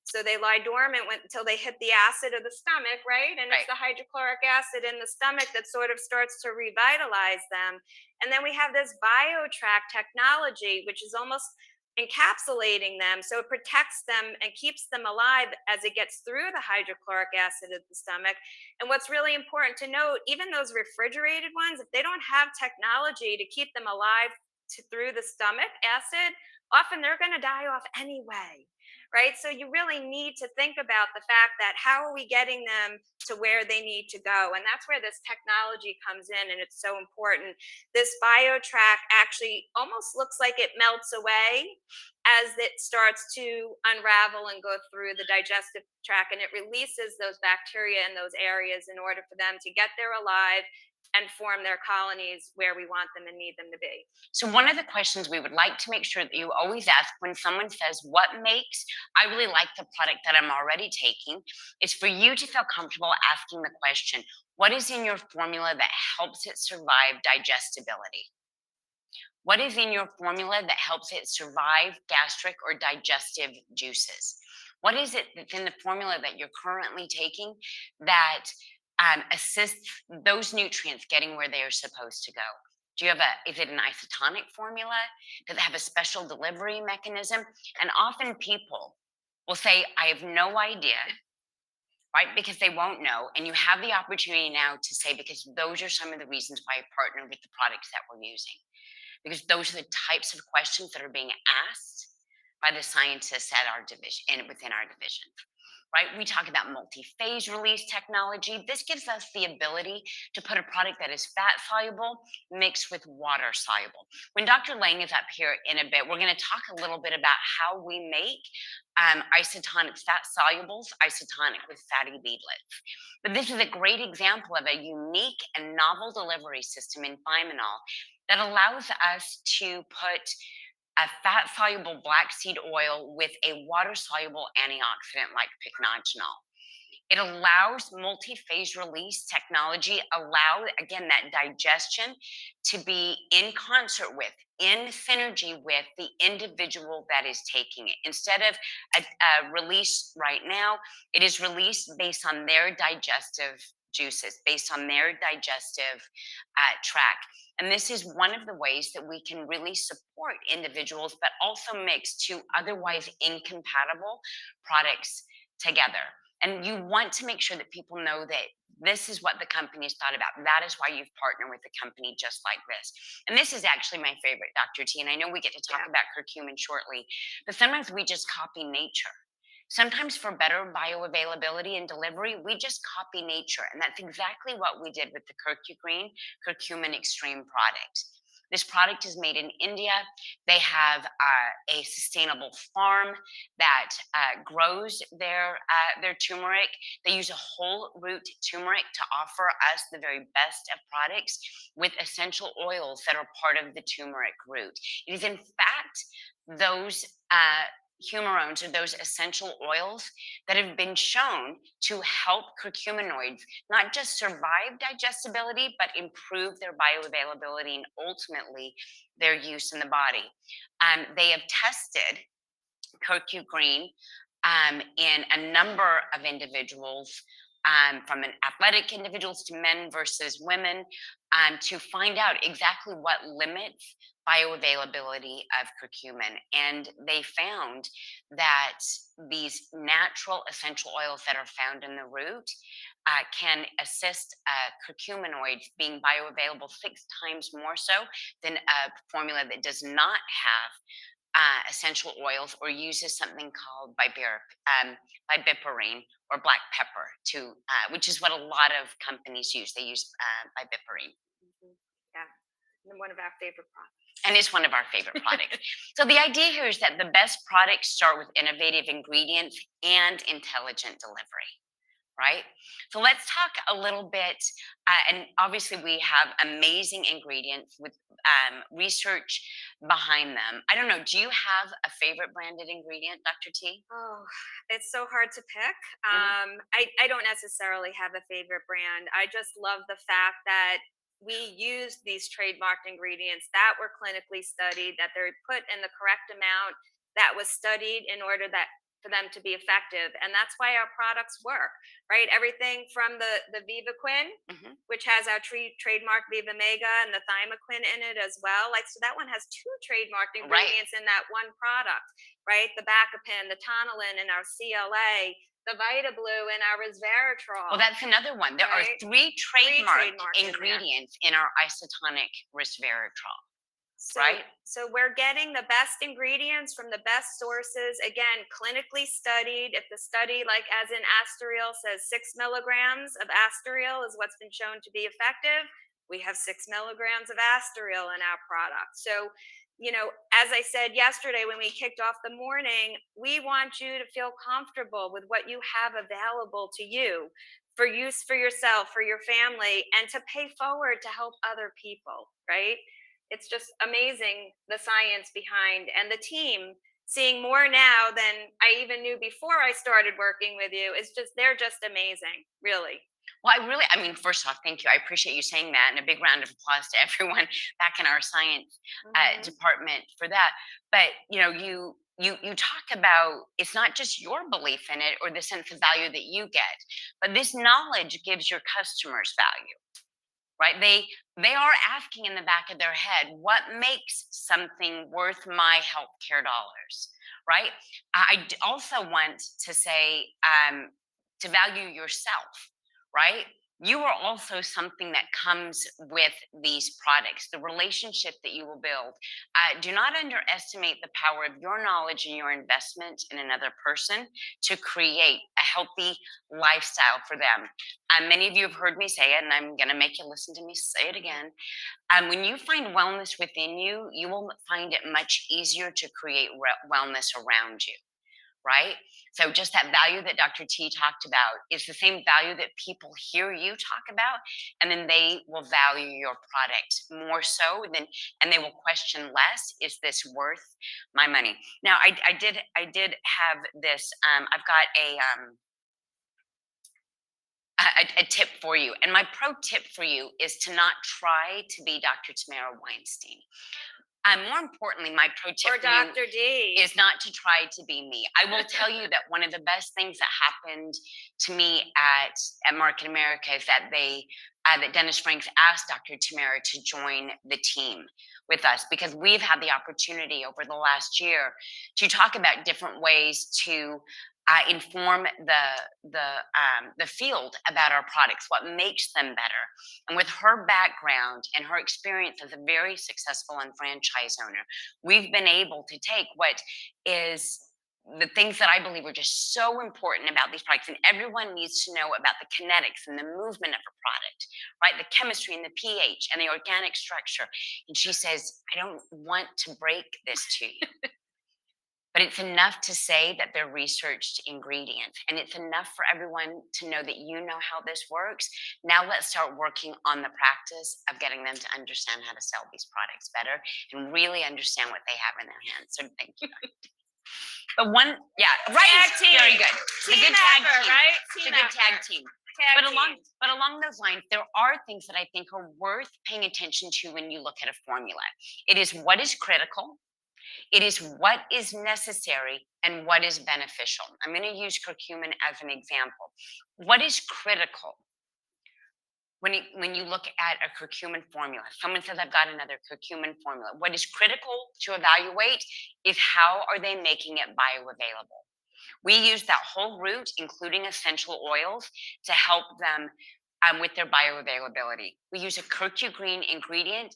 Speaker 5: So they lie dormant until they hit the acid of the stomach, right? And it's the hydrochloric acid in the stomach that sort of starts to revitalize them. And then we have this BioTrack technology, which is almost encapsulating them, so it protects them and keeps them alive as it gets through the hydrochloric acid of the stomach. And what's really important to note, even those refrigerated ones, if they don't have technology to keep them alive through the stomach acid, often they're going to die off anyway, right? So you really need to think about the fact that how are we getting them to where they need to go? And that's where this technology comes in, and it's so important. This BioTrack actually almost looks like it melts away as it starts to unravel and go through the digestive tract, and it releases those bacteria in those areas in order for them to get there alive and form their colonies where we want them and need them to be.
Speaker 4: So one of the questions we would like to make sure that you always ask when someone says, what makes I really like the product that I'm already taking, is for you to feel comfortable asking the question, what is in your formula that helps it survive digestibility? What is in your formula that helps it survive gastric or digestive juices? What is it that's in the formula that you're currently taking that assists those nutrients getting where they are supposed to go? Do you have is it an isotonic formula? Does it have a special delivery mechanism? And often people will say, I have no idea, right? Because they won't know. And you have the opportunity now to say, because those are some of the reasons why I partner with the products that we're using. Because those are the types of questions that are being asked by the scientists at our division and within our division. Right? We talk about multi-phase release technology. This gives us the ability to put a product that is fat soluble mixed with water soluble. When Dr. Lang is up here in a bit, we're going to talk a little bit about how we make isotonic fat solubles, isotonic with fatty beadlets. But this is a great example of a unique and novel delivery system in Thiaminol that allows us to put a fat soluble black seed oil with a water soluble antioxidant like pycnogenol. It allows multi-phase release technology, allow again that digestion to be in concert with, in synergy with the individual that is taking it. Instead of a release right now, it is released based on their digestive juices, based on their digestive tract. And this is one of the ways that we can really support individuals, but also mix two otherwise incompatible products together. And you want to make sure that people know that this is what the company has thought about. That is why you've partnered with a company just like this. And this is actually my favorite, Dr. T. And I know we get to talk about curcumin shortly, but sometimes we just copy nature. Sometimes for better bioavailability and delivery, we just copy nature. And that's exactly what we did with the CurcuGreen Curcumin Extreme product. This product is made in India. They have a sustainable farm that grows their turmeric. They use a whole root turmeric to offer us the very best of products with essential oils that are part of the turmeric root. It is in fact those humarones or those essential oils that have been shown to help curcuminoids not just survive digestibility, but improve their bioavailability and ultimately their use in the body. They have tested CurcuGreen in a number of individuals, from an athletic individuals to men versus women, to find out exactly what limits bioavailability of curcumin. And they found that these natural essential oils that are found in the root can assist curcuminoids being bioavailable 6 times more so than a formula that does not have essential oils or uses something called bipiperine or black pepper, which is what a lot of companies use. They use bipiperine.
Speaker 5: Yeah, one of our favorite products.
Speaker 4: And it's one of our favorite products. So the idea here is that the best products start with innovative ingredients and intelligent delivery, right? So let's talk a little bit, and obviously we have amazing ingredients with research behind them. I don't know, do you have a favorite branded ingredient, Dr. T?
Speaker 5: Oh, it's so hard to pick. I don't necessarily have a favorite brand. I just love the fact that we use these trademarked ingredients that were clinically studied, that they're put in the correct amount that was studied in order that for them to be effective. And that's why our products work, right? Everything from the VivaQuin, which has our trademark Viva Mega and the Thymoquin in it as well. Like, so that one has 2 trademarked ingredients in that one product, right? The Bacapin, the Tonalin in our CLA, the Vita Blue and our resveratrol.
Speaker 4: Well, that's another one. There are 3 trademarked ingredients in our isotonic resveratrol.
Speaker 5: So, so we're getting the best ingredients from the best sources. Again, clinically studied. If the study, like as in Asterial, says 6 milligrams of Asterial is what's been shown to be effective, we have 6 milligrams of Asterial in our product. So, you know, as I said yesterday when we kicked off the morning, we want you to feel comfortable with what you have available to you for use for yourself, for your family, and to pay forward to help other people, right? It's just amazing the science behind and the team seeing more now than I even knew before I started working with you. It's just, they're just amazing, really.
Speaker 4: Well, I mean, first off, thank you. I appreciate you saying that, and a big round of applause to everyone back in our science
Speaker 5: Mhm.
Speaker 4: department for that. But you talk about it's not just your belief in it or the sense of value that you get, but this knowledge gives your customers value, right? They are asking in the back of their head, what makes something worth my healthcare dollars, right? Also want to say to value yourself, right? You are also something that comes with these products, the relationship that you will build. Do not underestimate the power of your knowledge and your investment in another person to create a healthy lifestyle for them. Many of you have heard me say it, and I'm going to make you listen to me say it again. When you find wellness within you, you will find it much easier to create wellness around you, right? So, just that value that Dr. T talked about is the same value that people hear you talk about, and then they will value your product more so than, and they will question less: is this worth my money? Now, I did have this. I've got a tip for you. And my pro tip for you is to not try to be Dr. Tamara Weinstein. More importantly, my pro tip
Speaker 5: Or
Speaker 4: for you
Speaker 5: Dr. D.
Speaker 4: is not to try to be me. I will tell you that one of the best things that happened to me at Market America is that that Dennis Franks asked Dr. Tamara to join the team with us, because we've had the opportunity over the last year to talk about different ways to inform the field about our products, what makes them better. And with her background and her experience as a very successful and franchise owner, we've been able to take what is the things that I believe are just so important about these products, and everyone needs to know about the kinetics and the movement of a product, right? The chemistry and the pH and the organic structure. And she says, I don't want to break this to you. But it's enough to say that they're researched ingredients, and it's enough for everyone to know that you know how this works. Now let's start working on the practice of getting them to understand how to sell these products better and really understand what they have in their hands. So thank you. But one, yeah, right,
Speaker 5: Tag
Speaker 4: very
Speaker 5: team.
Speaker 4: good. It's a
Speaker 5: Team
Speaker 4: good tag
Speaker 5: effort,
Speaker 4: team.
Speaker 5: right?
Speaker 4: It's a
Speaker 5: Team
Speaker 4: good tag
Speaker 5: effort.
Speaker 4: team.
Speaker 5: Tag team.
Speaker 4: But along those lines, there are things that I think are worth paying attention to when you look at a formula. It is what is critical. It is what is necessary and what is beneficial. I'm going to use curcumin as an example. What is critical? When you look at a curcumin formula, someone says, I've got another curcumin formula. What is critical to evaluate is how are they making it bioavailable? We use that whole root, including essential oils, to help them with their bioavailability. We use a curcugreen ingredient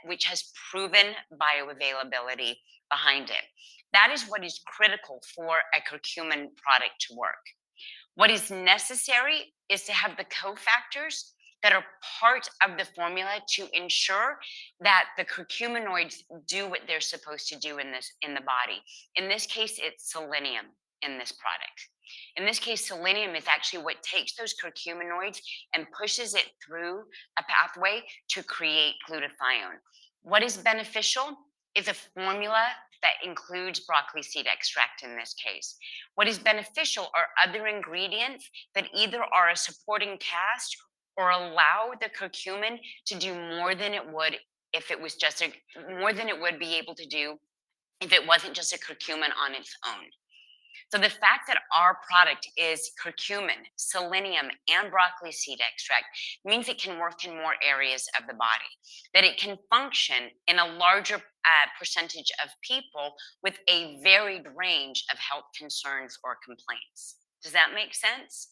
Speaker 4: which has proven bioavailability behind it. That is what is critical for a curcumin product to work. What is necessary is to have the cofactors that are part of the formula to ensure that the curcuminoids do what they're supposed to do in the body. In this case, it's selenium in this product. In this case, selenium is actually what takes those curcuminoids and pushes it through a pathway to create glutathione. What is beneficial is a formula that includes broccoli seed extract in this case. What is beneficial are other ingredients that either are a supporting cast or allow the curcumin to do more than it would if it was just more than it would be able to do if it wasn't just a curcumin on its own. So the fact that our product is curcumin, selenium, and broccoli seed extract means it can work in more areas of the body, that it can function in a larger percentage of people with a varied range of health concerns or complaints. Does that make sense?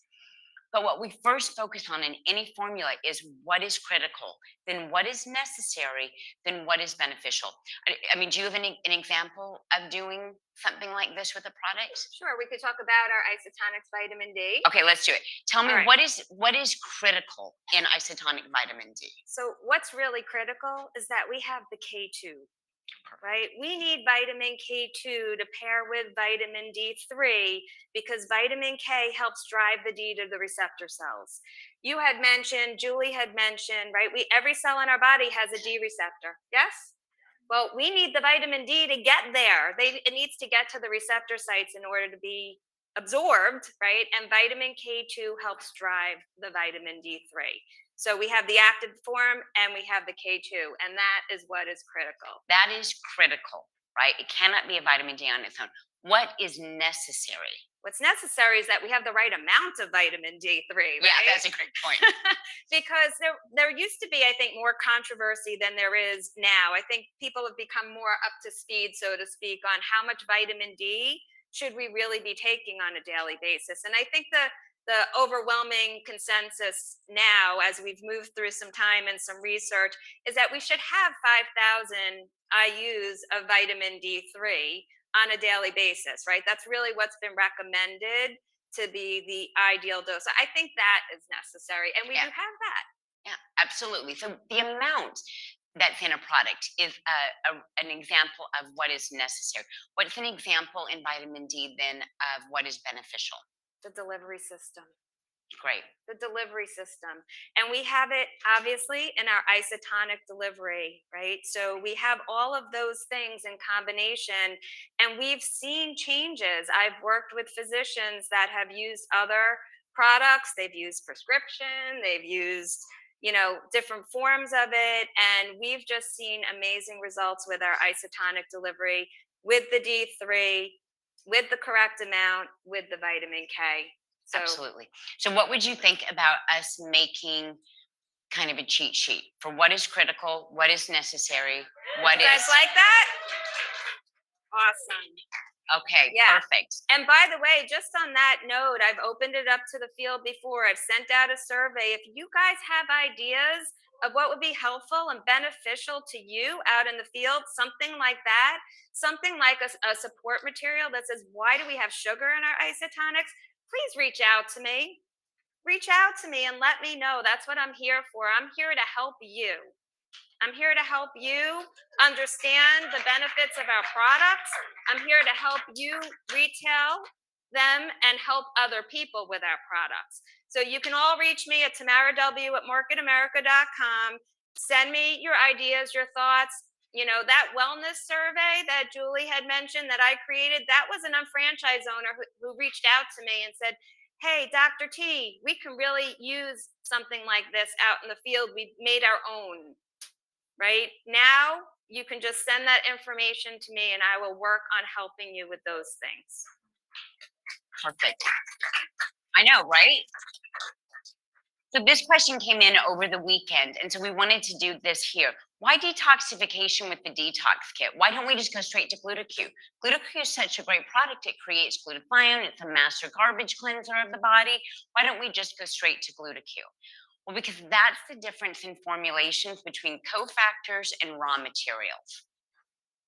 Speaker 4: But what we first focus on in any formula is what is critical, then what is necessary, then what is beneficial. I mean, do you have an example of doing something like this with a product?
Speaker 5: Sure, we could talk about our isotonics vitamin D.
Speaker 4: Okay, let's do it. Tell me,
Speaker 5: All right.
Speaker 4: what is critical in isotonic vitamin D?
Speaker 5: So what's really critical is that we have the K2. right? We need vitamin K2 to pair with vitamin D3 because vitamin K helps drive the D to the receptor cells. You had mentioned, Julie had mentioned, right? Every cell in our body has a D receptor. Yes? Well, we need the vitamin D to get there. It needs to get to the receptor sites in order to be absorbed, right? And vitamin K2 helps drive the vitamin D3. So we have the active form and we have the K2, and that is what is critical.
Speaker 4: That is critical, right? It cannot be a vitamin D on its own. What is necessary?
Speaker 5: What's necessary is that we have the right amount of vitamin D3, right?
Speaker 4: Yeah, that's a great point.
Speaker 5: Because there used to be, I think, more controversy than there is now. I think people have become more up to speed, so to speak, on how much vitamin D should we really be taking on a daily basis. And I think the overwhelming consensus now, as we've moved through some time and some research, is that we should have 5,000 IUs of vitamin D3 on a daily basis, right? That's really what's been recommended to be the ideal dose. I think that is necessary, and we
Speaker 4: Yeah.
Speaker 5: do have that.
Speaker 4: Yeah, absolutely. So the amount that's in a product is an example of what is necessary. What's an example in vitamin D then of what is beneficial?
Speaker 5: The delivery system.
Speaker 4: Great.
Speaker 5: The delivery system. And we have it obviously in our isotonic delivery, right? So we have all of those things in combination, and we've seen changes. I've worked with physicians that have used other products, they've used prescription, they've used different forms of it, and we've just seen amazing results with our isotonic delivery, with the D3, with the correct amount, with the vitamin K. So
Speaker 4: Absolutely. So what would you think about us making kind of a cheat sheet for what is critical, what is necessary, what
Speaker 5: you guys
Speaker 4: is
Speaker 5: like that? Awesome.
Speaker 4: okay,
Speaker 5: Yeah.
Speaker 4: perfect.
Speaker 5: And by the way, just on that note, I've opened it up to the field before. I've sent out a survey. If you guys have ideas of what would be helpful and beneficial to you out in the field, something like that, something like a support material that says, why do we have sugar in our isotonics? Please reach out to me. Reach out to me and let me know. That's what I'm here for. I'm here to help you. I'm here to help you understand the benefits of our products. I'm here to help you retail them and help other people with our products. So you can all reach me at tamaraw@marketamerica.com. Send me your ideas, your thoughts. That wellness survey that Julie had mentioned that I created, that was an unfranchised owner who reached out to me and said, hey, Dr. T, we can really use something like this out in the field. We've made our own. Right now, you can just send that information to me and I will work on helping you with those things.
Speaker 4: Perfect. I know, right? So this question came in over the weekend, and so we wanted to do this here. Why detoxification with the detox kit? Why don't we just go straight to GlutaQ? GlutaQ is such a great product. It creates glutathione. It's a master garbage cleanser of the body. Why don't we just go straight to GlutaQ? Well, because that's the difference in formulations between cofactors and raw materials.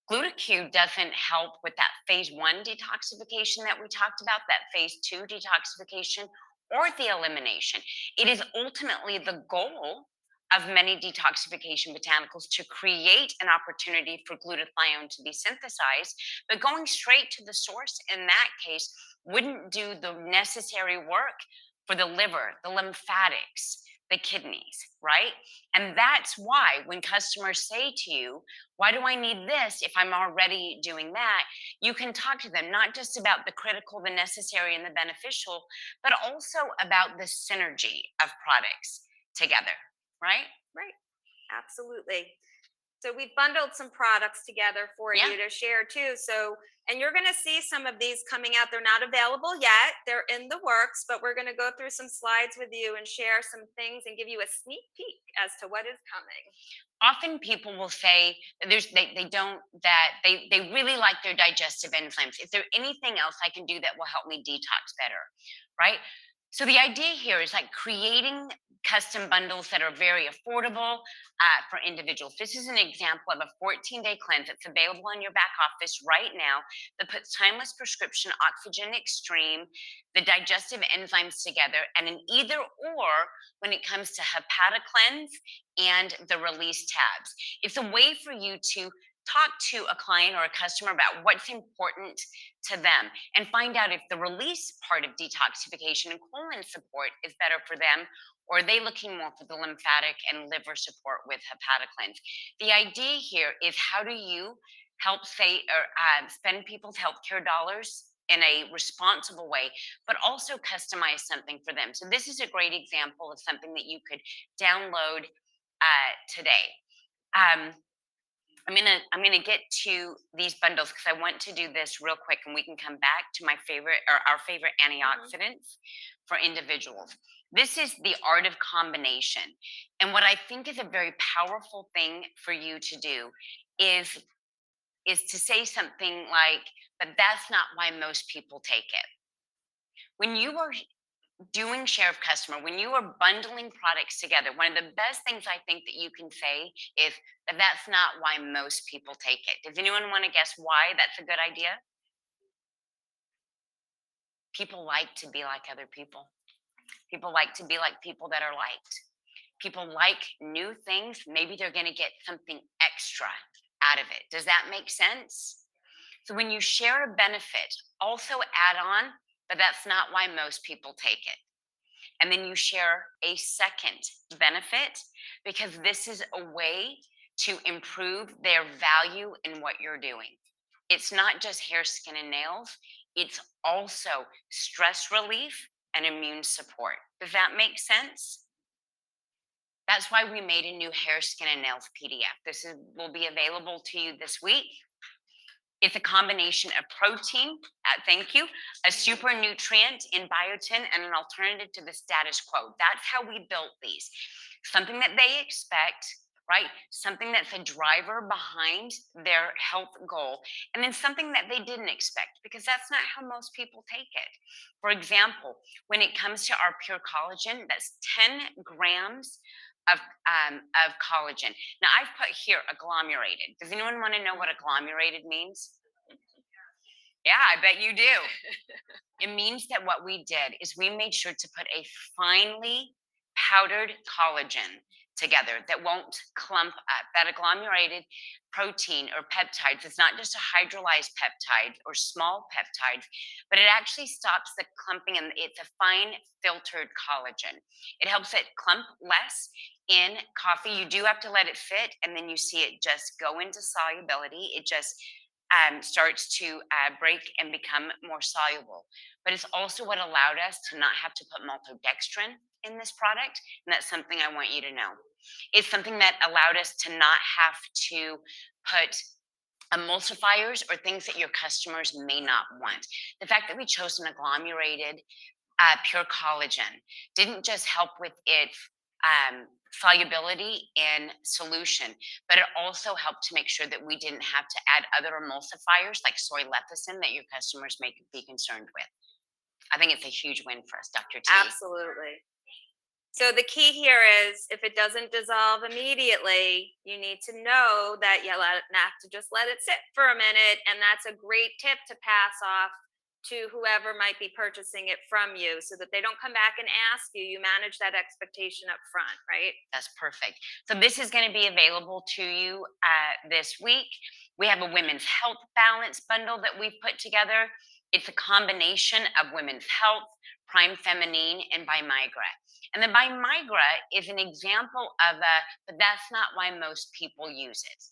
Speaker 4: GlutaQ doesn't help with that phase 1 detoxification that we talked about, that phase 2 detoxification, or the elimination. It is ultimately the goal of many detoxification botanicals to create an opportunity for glutathione to be synthesized, but going straight to the source in that case wouldn't do the necessary work for the liver, the lymphatics, the kidneys, right? And that's why when customers say to you, why do I need this if I'm already doing that? You can talk to them not just about the critical, the necessary, and the beneficial, but also about the synergy of products together, right?
Speaker 5: Right. Absolutely. So we've bundled some products together for
Speaker 4: Yeah.
Speaker 5: you to share too. And you're going to see some of these coming out. They're not available yet. They're in the works, but we're going to go through some slides with you and share some things and give you a sneak peek as to what is coming.
Speaker 4: Often people will say that they really like their digestive enzymes. Is there anything else I can do that will help me detox better, right? So the idea here is like creating custom bundles that are very affordable for individuals. This is an example of a 14-day cleanse that's available in your back office right now that puts timeless prescription, oxygen extreme, the digestive enzymes together, and an either or when it comes to hepatic cleanse and the release tabs. It's a way for you to talk to a client or a customer about what's important to them and find out if the release part of detoxification and colon support is better for them, or are they looking more for the lymphatic and liver support with hepatocleanse. The idea here is, how do you help spend people's healthcare dollars in a responsible way, but also customize something for them. So this is a great example of something that you could download today. I'm gonna get to these bundles because I want to do this real quick, and we can come back to my favorite, or our favorite antioxidants for individuals. This is the art of combination, and what I think is a very powerful thing for you to do is to say something like, "But that's not why most people take it." When you are doing share of customer, when you are bundling products together, one of the best things I think that you can say is that that's not why most people take it. Does anyone want to guess why that's a good idea? People like to be like other people. People like to be like people that are liked. People like new things. Maybe they're going to get something extra out of it. Does that make sense? So when you share a benefit, also add on, but that's not why most people take it. And then you share a second benefit, because this is a way to improve their value in what you're doing. It's not just hair, skin, and nails, it's also stress relief and immune support. Does that make sense? That's why we made a new hair, skin, and nails PDF. Will be available to you this week. It's a combination of protein, thank you, a super nutrient in biotin, and an alternative to the status quo. That's how we built these. Something that they expect, right? Something that's a driver behind their health goal, and then something that they didn't expect, because that's not how most people take it. For example, when it comes to our pure collagen, that's 10 grams of collagen. Now, I've put here agglomerated. Does anyone want to know what agglomerated means? Yeah, I bet you do. It means that what we did is we made sure to put a finely powdered collagen together that won't clump up. That agglomerated protein or peptides, it's not just a hydrolyzed peptide or small peptides, but it actually stops the clumping, and it's a fine filtered collagen. It helps it clump less in coffee. You do have to let it sit, and then you see it just go into solubility. It just starts to break and become more soluble. But it's also what allowed us to not have to put maltodextrin in this product. And that's something I want you to know. It's something that allowed us to not have to put emulsifiers or things that your customers may not want. The fact that we chose an agglomerated pure collagen didn't just help with its solubility in solution, but it also helped to make sure that we didn't have to add other emulsifiers like soy lecithin that your customers may be concerned with. I think it's a huge win for us, Dr. T.
Speaker 5: Absolutely. So the key here is, if it doesn't dissolve immediately, you need to know that you have to just let it sit for a minute. And that's a great tip to pass off to whoever might be purchasing it from you, so that they don't come back and ask you. You manage that expectation up front, right?
Speaker 4: That's perfect. So this is going to be available to you this week. We have a women's health balance bundle that we've put together. It's a combination of women's health, Prime Feminine, and Bimigra. And the Bimigra is an example of but that's not why most people use it,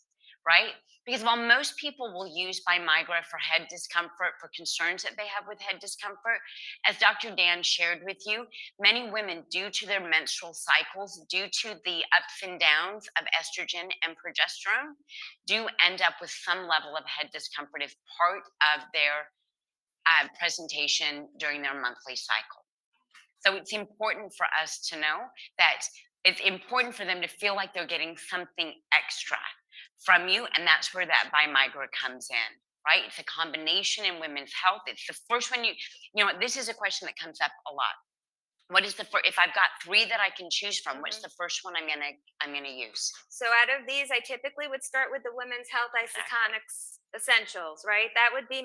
Speaker 4: right? Because while most people will use Bimigra for head discomfort, for concerns that they have with head discomfort, as Dr. Dan shared with you, many women, due to their menstrual cycles, due to the ups and downs of estrogen and progesterone, do end up with some level of head discomfort as part of their presentation during their monthly cycle. So it's important for us to know that it's important for them to feel like they're getting something extra from you, and that's where that Bimigra comes in, right? It's a combination in women's health. It's the first one this is a question that comes up a lot. What is the first, if I've got 3 that I can choose from, what's the first one I'm gonna use?
Speaker 5: So out of these, I typically would start with the Women's Health Isotonics essentials, right? That would be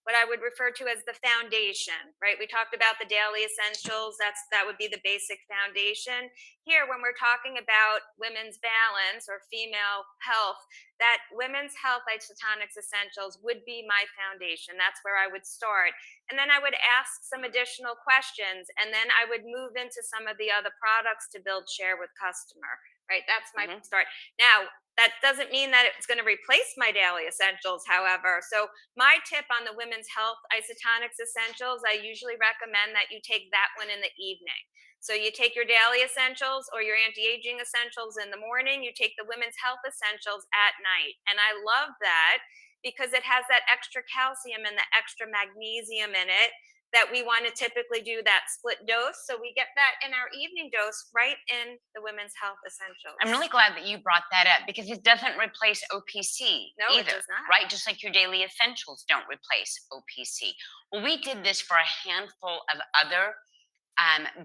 Speaker 5: what I would refer to as the foundation, right? We talked about the daily essentials. That would be the basic foundation. Here, when we're talking about women's balance or female health, that women's health isotonics essentials would be my foundation. That's where I would start. And then I would ask some additional questions, and then I would move into some of the other products to build share with customer, right? That's my start. Now, that doesn't mean that it's going to replace my daily essentials, however. So, my tip on the women's health isotonics essentials, I usually recommend that you take that one in the evening. So, you take your daily essentials or your anti aging essentials in the morning, you take the women's health essentials at night. And I love that because it has that extra calcium and the extra magnesium in it that we want to typically do that split dose. So we get that in our evening dose right in the women's health essentials.
Speaker 4: I'm really glad that you brought that up because it doesn't replace OPC
Speaker 5: No, it
Speaker 4: either,
Speaker 5: does not.
Speaker 4: right? Just like your daily essentials don't replace OPC. Well, we did this for a handful of other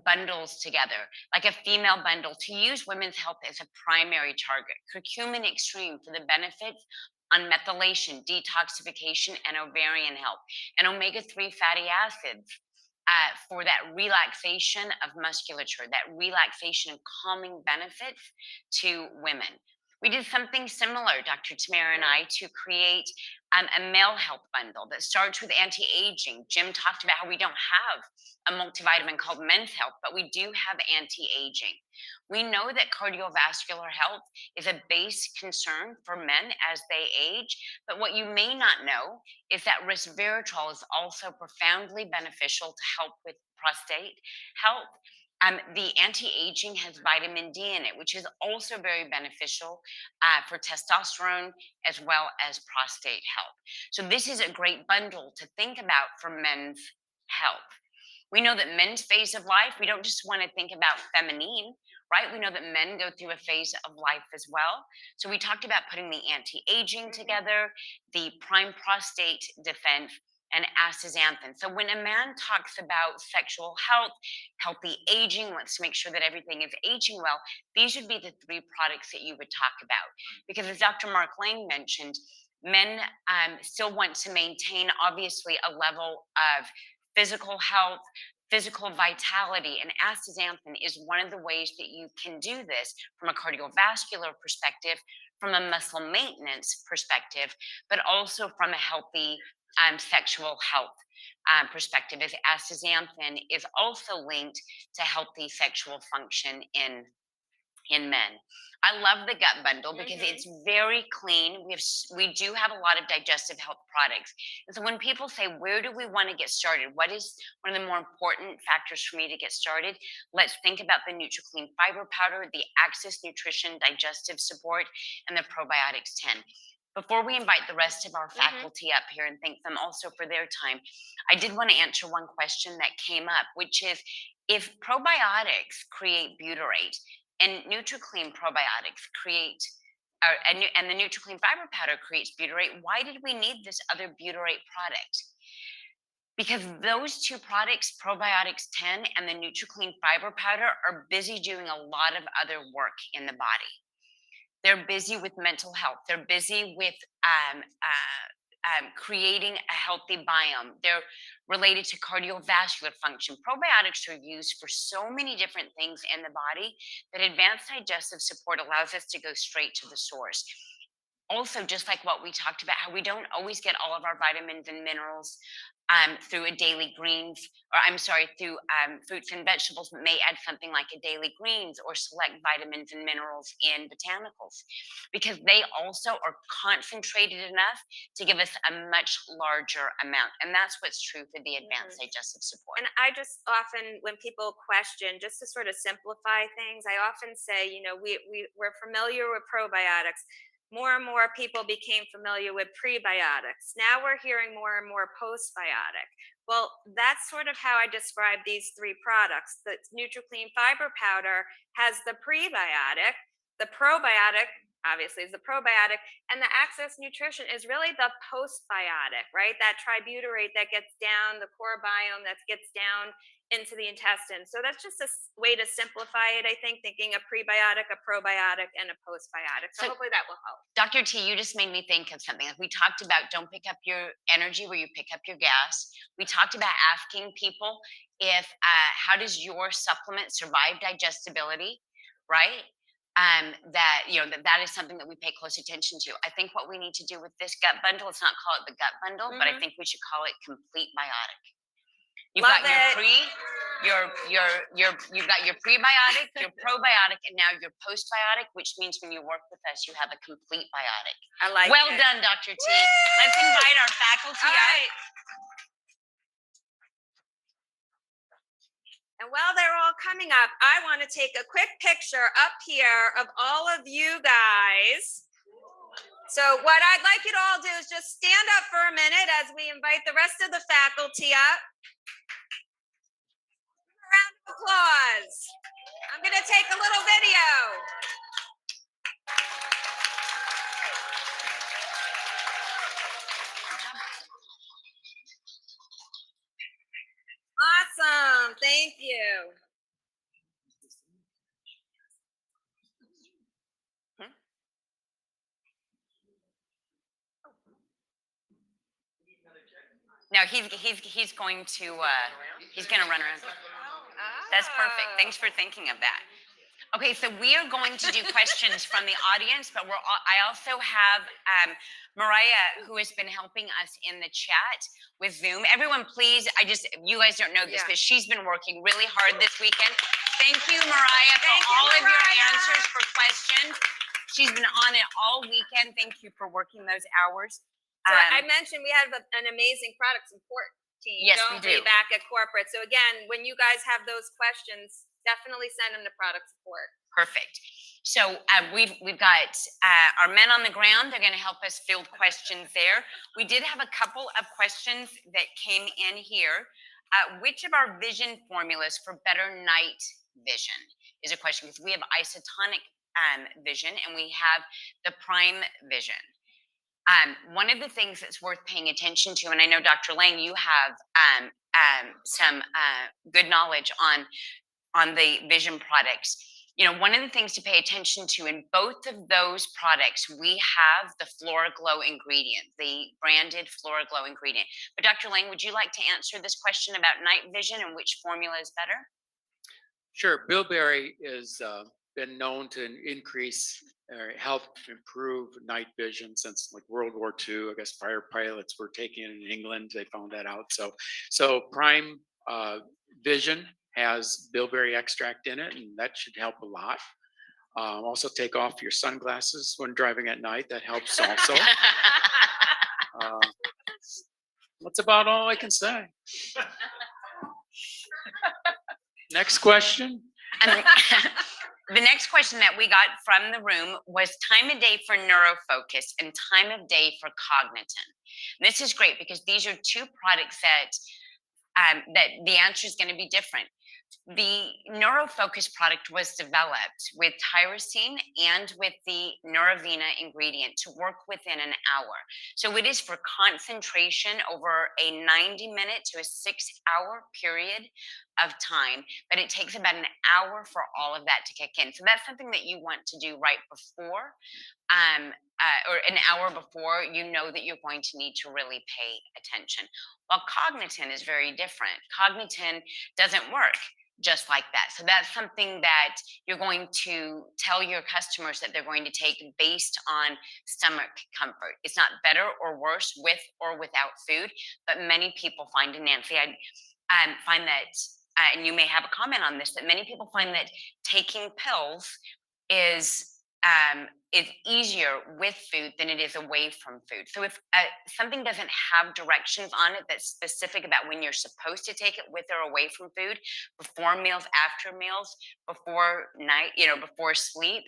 Speaker 4: bundles together, like a female bundle to use women's health as a primary target. Curcumin extreme for the benefits on methylation, detoxification, and ovarian health, and omega-3 fatty acids for that relaxation of musculature, that relaxation and calming benefits to women. We did something similar, Dr. Tamara and I, to create a male health bundle that starts with anti-aging. Jim talked about how we don't have a multivitamin called Men's Health, but we do have anti-aging. We know that cardiovascular health is a base concern for men as they age, but what you may not know is that resveratrol is also profoundly beneficial to help with prostate health. The anti-aging has vitamin D in it, which is also very beneficial for testosterone as well as prostate health. So this is a great bundle to think about for men's health. We know that men's phase of life, we don't just want to think about feminine, right? We know that men go through a phase of life as well. So we talked about putting the anti-aging together, the prime prostate defense, and astaxanthin. So when a man talks about sexual health, healthy aging, let's make sure that everything is aging well, these would be the three products that you would talk about. Because as Dr. Mark Lang mentioned, men still want to maintain obviously a level of physical health, physical vitality, and astaxanthin is one of the ways that you can do this from a cardiovascular perspective, from a muscle maintenance perspective, but also from a healthy sexual health perspective, as astaxanthin is also linked to healthy sexual function in men. I love the gut bundle because it's very clean. We do have a lot of digestive health products. And so when people say, where do we want to get started? What is one of the more important factors for me to get started? Let's think about the NutriClean Fiber Powder, the Access Nutrition Digestive Support, and the Probiotics 10. Before we invite the rest of our faculty up here and thank them also for their time, I did want to answer one question that came up, which is, if probiotics create butyrate, and NutriClean probiotics create, and the NutriClean Fiber Powder creates butyrate, why did we need this other butyrate product? Because those two products, Probiotics 10 and the NutriClean Fiber Powder, are busy doing a lot of other work in the body. They're busy with mental health. They're busy with creating a healthy biome. They're related to cardiovascular function. Probiotics are used for so many different things in the body that advanced digestive support allows us to go straight to the source. Also, just like what we talked about, how we don't always get all of our vitamins and minerals through a daily greens, through fruits and vegetables, may add something like a daily greens or select vitamins and minerals in botanicals, because they also are concentrated enough to give us a much larger amount. And that's what's true for the advanced digestive support.
Speaker 5: And I just often, when people question, just to sort of simplify things, I often say, we're familiar with probiotics. More and more people became familiar with prebiotics. Now we're hearing more and more postbiotic. Well, that's sort of how I describe these three products. The NutriClean Fiber Powder has the prebiotic. The probiotic obviously is the probiotic, and the Access Nutrition is really the postbiotic, right? That tributyrate that gets down the core biome, that gets down into the intestine. So that's just a way to simplify it, I think, thinking a prebiotic, a probiotic, and a postbiotic. So
Speaker 4: So-
Speaker 5: hopefully that will help.
Speaker 4: Dr. T, you just made me think of something. Like we talked about don't pick up your energy where you pick up your gas. We talked about asking people if how does your supplement survive digestibility, right? That that is something that we pay close attention to. I think what we need to do with this gut bundle, let's not call it the gut bundle, but I think we should call it complete biotic. You've
Speaker 5: Love
Speaker 4: got your
Speaker 5: it.
Speaker 4: you've got your prebiotic, your probiotic, and now your postbiotic, which means when you work with us, you have a complete biotic.
Speaker 5: I like
Speaker 4: Well
Speaker 5: it.
Speaker 4: done, Dr. T. Let's invite our faculty
Speaker 5: All
Speaker 4: up.
Speaker 5: right. And while they're all coming up, I want to take a quick picture up here of all of you guys. So what I'd like you to all do is just stand up for a minute as we invite the rest of the faculty up. A round of applause. I'm going to take a little video. Awesome. Thank you.
Speaker 4: No, he's going to run around. That's perfect. Thanks for thinking of that. Okay, so we are going to do questions from the audience, but I also have Mariah, who has been helping us in the chat with Zoom. Everyone, please, you guys don't know this,
Speaker 5: Yeah.
Speaker 4: but she's been working really hard this weekend. Thank you, Mariah, for
Speaker 5: Thank you,
Speaker 4: all of your
Speaker 5: Mariah.
Speaker 4: answers for questions. She's been on it all weekend. Thank you for working those hours.
Speaker 5: So I mentioned we have an amazing product support team.
Speaker 4: Yes,
Speaker 5: don't
Speaker 4: we do.
Speaker 5: Back at corporate. So again, when you guys have those questions, definitely send them to product support.
Speaker 4: Perfect. So we've got our men on the ground. They're going to help us field questions there. We did have a couple of questions that came in here. Which of our vision formulas for better night vision is a question, because we have isotonic vision and we have the prime vision. One of the things that's worth paying attention to, and I know Dr. Lang, you have some good knowledge on the vision products. One of the things to pay attention to in both of those products, we have the FloraGlow ingredient, the branded FloraGlow ingredient. But Dr. Lang, would you like to answer this question about night vision and which formula is better?
Speaker 1: Sure. Bilberry has been known to increase or help improve night vision since like World War II. I guess fighter pilots were taking it in England. They found that out. So Prime Vision has bilberry extract in it, and that should help a lot. Also, take off your sunglasses when driving at night. That helps also. That's about all I can say. Next question.
Speaker 4: The next question that we got from the room was time of day for neurofocus and time of day for cognitin. And this is great because these are two products that the answer is going to be different. The neurofocus product was developed with tyrosine and with the Neurovena ingredient to work within an hour. So it is for concentration over a 90-minute to a 6-hour period of time, but it takes about an hour for all of that to kick in. So that's something that you want to do right before, or an hour before you know that you're going to need to really pay attention. While cognitin is very different. Cognitin doesn't work just like that. So that's something that you're going to tell your customers that they're going to take based on stomach comfort. It's not better or worse with or without food, but many people find, and Nancy, I find that, and you may have a comment on this, that many people find that taking pills is easier with food than it is away from food. So if something doesn't have directions on it that's specific about when you're supposed to take it with or away from food, before meals, after meals, before night, before sleep,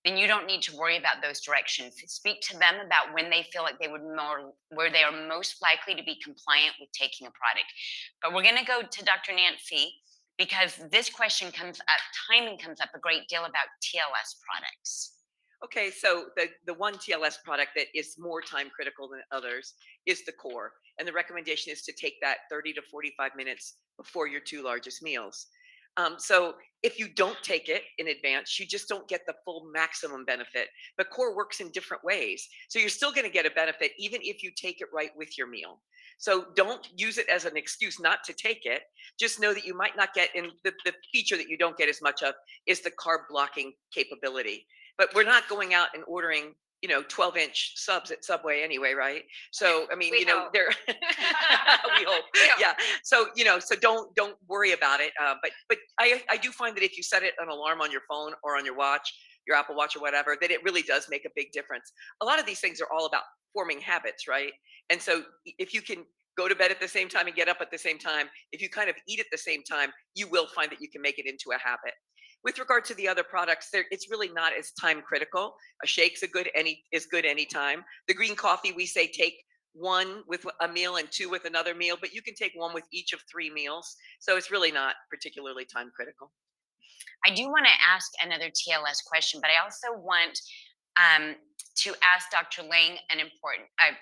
Speaker 4: then you don't need to worry about those directions. Speak to them about when they feel like where they are most likely to be compliant with taking a product. But we're going to go to Dr. Nancy, because this question comes up, timing comes up a great deal about TLS products.
Speaker 3: Okay, so the one TLS product that is more time critical than others is the core, and the recommendation is to take that 30 to 45 minutes before your two largest meals. So if you don't take it in advance, you just don't get the full maximum benefit. The core works in different ways, so you're still going to get a benefit even if you take it right with your meal. So don't use it as an excuse not to take it. Just know that you might not get in the feature that you don't get as much of is the carb blocking capability, but we're not going out and ordering 12-inch subs at Subway anyway, right? So I mean,
Speaker 5: We hope.
Speaker 3: they're we hope. Yeah. So so don't worry about it. But I do find that if you set it an alarm on your phone or on your watch, your Apple Watch or whatever, that it really does make a big difference. A lot of these things are all about forming habits, right? And so if you can go to bed at the same time and get up at the same time, if you kind of eat at the same time, you will find that you can make it into a habit. With regard to the other products, it's really not as time critical. A shake's is good anytime. The green coffee, we say take one with a meal and two with another meal, but you can take one with each of three meals. So it's really not particularly time critical.
Speaker 4: I do want to ask another TLS question, but I also want um, to ask Dr. Lang an important. I'm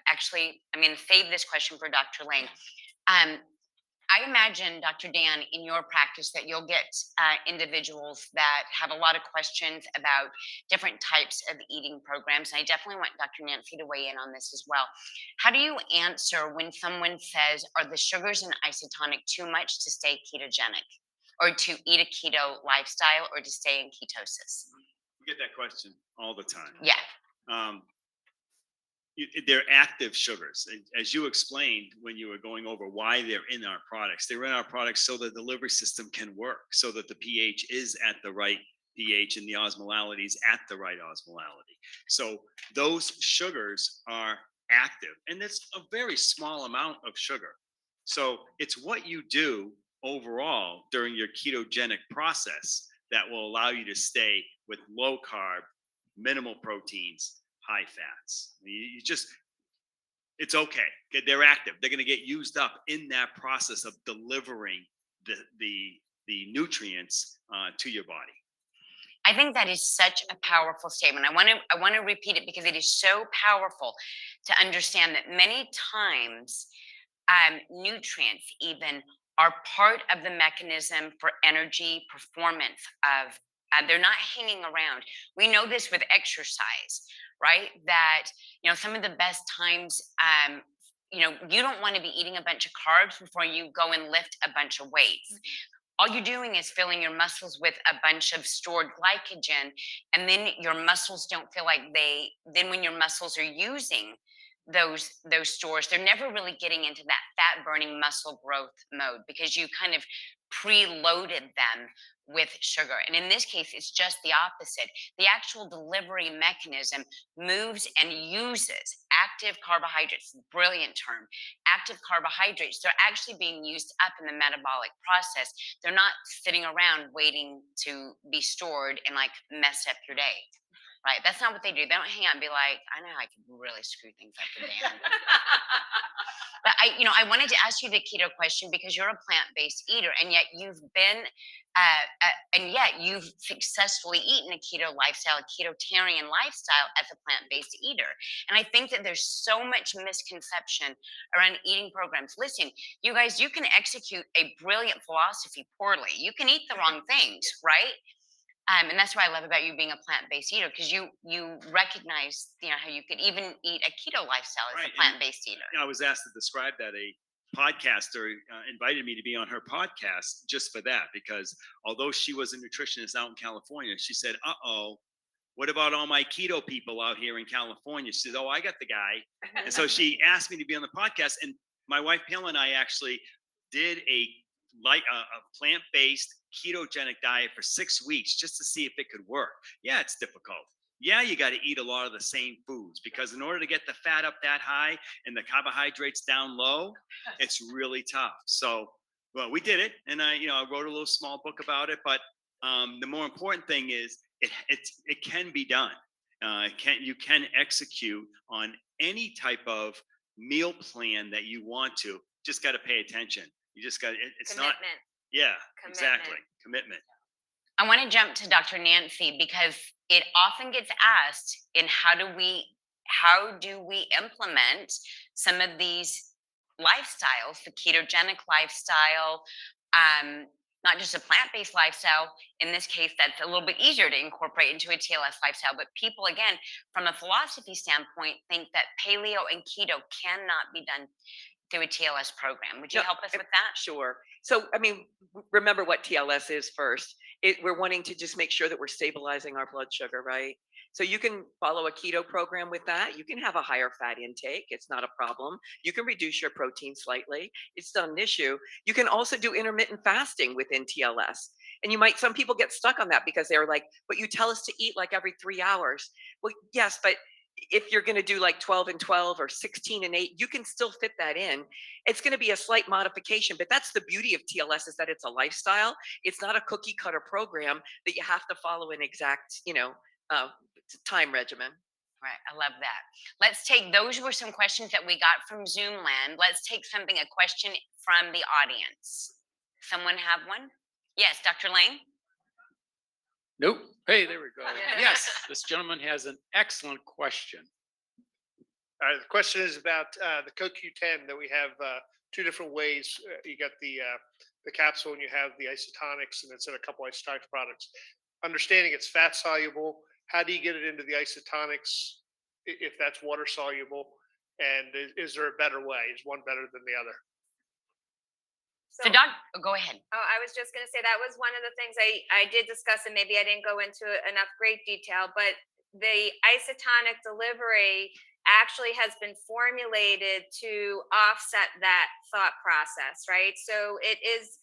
Speaker 4: going to save this question for Dr. Lang. Um, I imagine, Dr. Dan, in your practice that you'll get individuals that have a lot of questions about different types of eating programs. And I definitely want Dr. Nancy to weigh in on this as well. How do you answer when someone says, are the sugars in isotonic too much to stay ketogenic, or to eat a keto lifestyle, or to stay in ketosis?
Speaker 6: We get that question all the time.
Speaker 4: Yeah.
Speaker 6: Um, they're active sugars. As you explained when you were going over why they're in our products, they're in our products so the delivery system can work, so that the pH is at the right pH and the osmolality is at the right osmolality. So those sugars are active, and it's a very small amount of sugar. So it's what you do overall during your ketogenic process that will allow you to stay with low carb, minimal proteins, high fats. You just, it's okay. They're active. They're going to get used up in that process of delivering the nutrients to your body.
Speaker 4: I think that is such a powerful statement. I want to repeat it because it is so powerful to understand that many times nutrients even are part of the mechanism for energy performance of they're not hanging around. We know this with exercise, right? That some of the best times you don't want to be eating a bunch of carbs before you go and lift a bunch of weights. All you're doing is filling your muscles with a bunch of stored glycogen, and then your muscles don't feel like then when your muscles are using those stores, they're never really getting into that fat burning muscle growth mode because you kind of preloaded them with sugar. And in this case, it's just the opposite. The actual delivery mechanism moves and uses active carbohydrates, brilliant term, active carbohydrates. They're actually being used up in the metabolic process. They're not sitting around waiting to be stored and like mess up your day. Right? That's not what they do. They don't hang out and be like, I know I could really screw things up for Dan. But I wanted to ask you the keto question because you're a plant-based eater, and yet you've successfully eaten a keto lifestyle, a ketotarian lifestyle as a plant-based eater. And I think that there's so much misconception around eating programs. Listen, you guys, you can execute a brilliant philosophy poorly. You can eat the wrong things, right? And that's what I love about you being a plant-based eater, because you recognize how you could even eat a keto lifestyle as
Speaker 6: Right,
Speaker 4: a plant-based eater.
Speaker 6: I was asked to describe that. A podcaster invited me to be on her podcast just for that, because although she was a nutritionist out in California, she said, "Uh-oh, what about all my keto people out here in California?" She said, "Oh, I got the guy." And so she asked me to be on the podcast, and my wife Pamela and I actually did a plant-based ketogenic diet for 6 weeks just to see if it could work. Yeah, it's difficult. Yeah, you got to eat a lot of the same foods, because in order to get the fat up that high and the carbohydrates down low, it's really tough. So, well, we did it, and I wrote a little small book about it. But the more important thing is it can be done. You can execute on any type of meal plan that you want to. Just got to pay attention. You just got it's
Speaker 5: Commitment.
Speaker 6: not. Yeah,
Speaker 5: Commitment.
Speaker 6: exactly. Commitment.
Speaker 4: I want to jump to Dr. Nancy because it often gets asked in how do we implement some of these lifestyles, the ketogenic lifestyle, not just a plant-based lifestyle. In this case, that's a little bit easier to incorporate into a TLS lifestyle. But people, again, from a philosophy standpoint, think that paleo and keto cannot be done through a TLS program. Would you
Speaker 3: No,
Speaker 4: help us with that?
Speaker 3: Sure. So, I mean, remember what TLS is first. We're wanting to just make sure that we're stabilizing our blood sugar, right? So you can follow a keto program with that. You can have a higher fat intake. It's not a problem. You can reduce your protein slightly. It's not an issue. You can also do intermittent fasting within TLS. And some people get stuck on that because they're like, but you tell us to eat like every 3 hours. Well, yes, but if you're going to do like 12 and 12 or 16 and 8, you can still fit that in. It's going to be a slight modification, but that's the beauty of TLS, is that it's a lifestyle. It's not a cookie cutter program that you have to follow an exact, uh, time regimen.
Speaker 4: Right, I love that. Those were some questions that we got from Zoom land. Let's take a question from the audience. Someone have one? Yes, Dr. Lang?
Speaker 1: Nope. Hey, there we go. Yes, this gentleman has an excellent question.
Speaker 7: The question is about the CoQ10 that we have two different ways. You got the capsule and you have the isotonics, and it's in a couple isotonics products. Understanding it's fat soluble, how do you get it into the isotonics if that's water soluble? And is there a better way? Is one better than the other?
Speaker 4: So, go ahead.
Speaker 5: Oh, I was just going to say that was one of the things I did discuss, and maybe I didn't go into enough great detail, but the isotonic delivery actually has been formulated to offset that thought process, right? So it is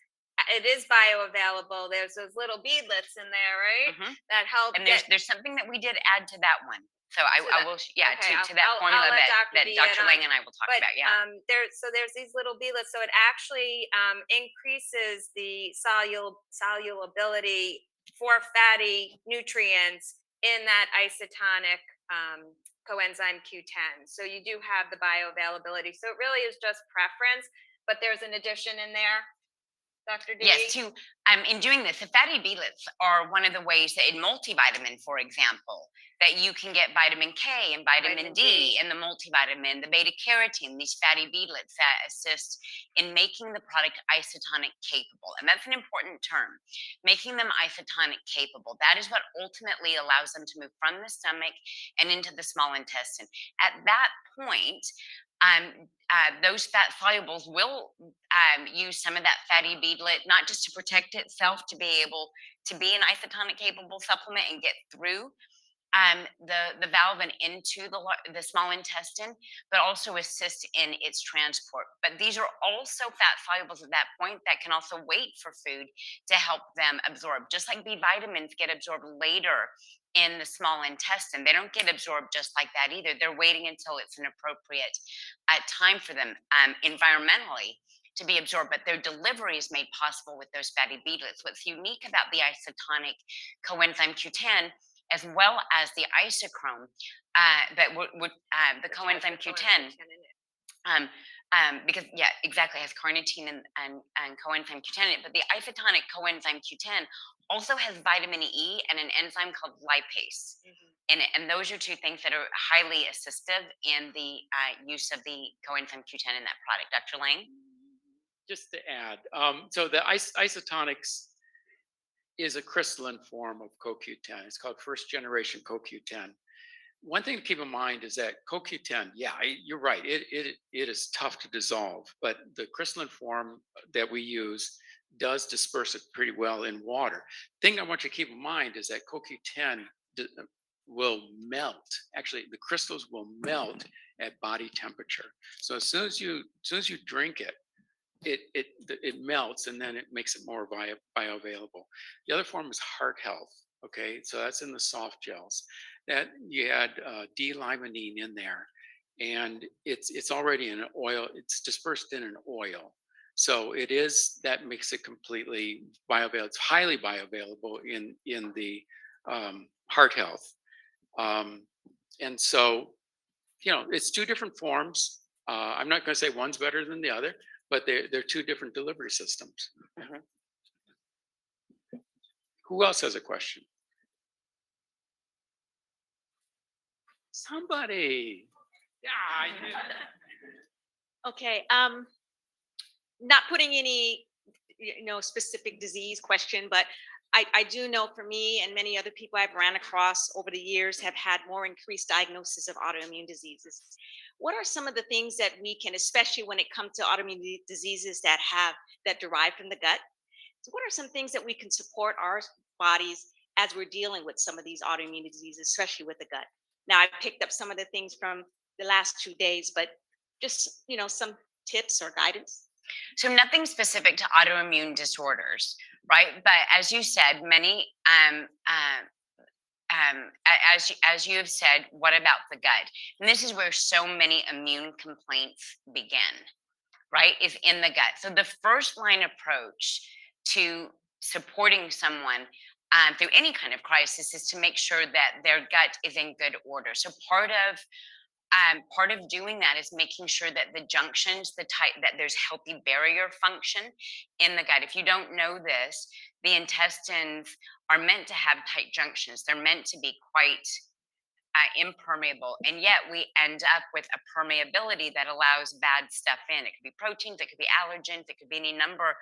Speaker 5: bioavailable. There's those little beadlets in there, right?
Speaker 4: Mhm.
Speaker 5: That help.
Speaker 4: And there's something that we did add to that one. So I will,
Speaker 5: okay,
Speaker 4: to that
Speaker 5: I'll
Speaker 4: formula
Speaker 5: let
Speaker 4: that
Speaker 5: Dr. B add
Speaker 4: Dr.
Speaker 5: on.
Speaker 4: Lang and I will talk
Speaker 5: But
Speaker 4: about. Yeah.
Speaker 5: there's these little beadlets, so it actually increases the solubility for fatty nutrients in that isotonic coenzyme Q10. So you do have the bioavailability. So it really is just preference, but there's an addition in there, Dr. D.
Speaker 4: Yes, in doing this, the fatty beadlets are one of the ways that in multivitamin, for example, that you can get vitamin K and vitamin D in the multivitamin, the beta carotene, these fatty beadlets that assist in making the product isotonic capable. And that's an important term, making them isotonic capable. That is what ultimately allows them to move from the stomach and into the small intestine. At that point, those fat solubles will use some of that fatty beadlet, not just to protect itself, to be able to be an isotonic capable supplement and get through the valve and into the small intestine, but also assist in its transport. But these are also fat solubles at that point that can also wait for food to help them absorb, just like B vitamins get absorbed later in the small intestine. They don't get absorbed just like that either. They're waiting until it's an appropriate time for them environmentally to be absorbed, but their delivery is made possible with those fatty beadlets. What's unique about the isotonic coenzyme Q10, as well as the isochrome, the coenzyme Q10, because exactly, has carnitine and coenzyme Q10 in it, but the isotonic coenzyme Q10 also has vitamin E and an enzyme called lipase in it, and those are two things that are highly assistive in the use of the coenzyme Q10 in that product. Dr. Lang?
Speaker 1: Just to add, so the isotonics is a crystalline form of CoQ10. It's called first generation CoQ10. One thing to keep in mind is that CoQ10, you're right, it is tough to dissolve, but the crystalline form that we use does disperse it pretty well in water. Thing I want you to keep in mind is that CoQ10 will melt. Actually, the crystals will melt at body temperature. So as soon as you drink it, it melts, and then it makes it more bioavailable. The other form is heart health. Okay, so that's in the soft gels. That you add D-limonene in there, and it's already in an oil. It's dispersed in an oil, so that makes it completely bioavailable. It's highly bioavailable in the heart health, and so it's two different forms. I'm not going to say one's better than the other, but they're two different delivery systems.
Speaker 4: Mhm.
Speaker 1: Who else has a question? Somebody. Yeah, I knew.
Speaker 8: Okay, not putting any, specific disease question, but I do know for me and many other people I've ran across over the years have had more increased diagnosis of autoimmune diseases. What are some of the things that we can, especially when it comes to autoimmune diseases that derive from the gut? So what are some things that we can support our bodies as we're dealing with some of these autoimmune diseases, especially with the gut? Now, I picked up some of the things from the last 2 days, but just, some tips or guidance.
Speaker 4: So nothing specific to autoimmune disorders, right? But as you said, many as you have said, what about the gut? And this is where so many immune complaints begin, right? Is in the gut. So the first line approach to supporting someone through any kind of crisis is to make sure that their gut is in good order. So part of doing that is making sure that the junctions, that there's healthy barrier function in the gut. If you don't know this, the intestines are meant to have tight junctions. They're meant to be quite impermeable, and yet we end up with a permeability that allows bad stuff in. It could be proteins, it could be allergens, it could be any number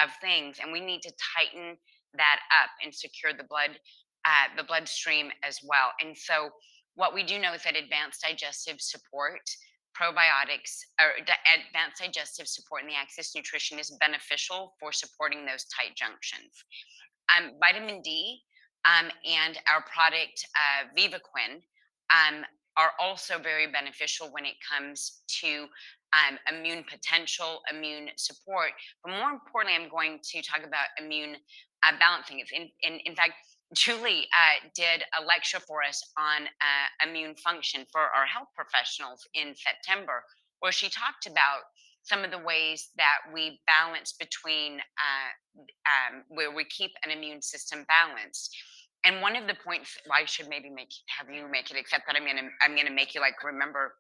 Speaker 4: of things, and we need to tighten that up and secure the bloodstream as well. And so what we do know is that advanced digestive support, probiotics, or advanced digestive support in the Access Nutrition is beneficial for supporting those tight junctions. Vitamin D and our product Vivaquin are also very beneficial when it comes to immune potential, immune support. But more importantly, I'm going to talk about immune balancing. In fact, Julie did a lecture for us on immune function for our health professionals in September, where she talked about some of the ways that we balance between where we keep an immune system balanced. And one of the points, well, I should maybe have you make it, except that I'm gonna make you like remember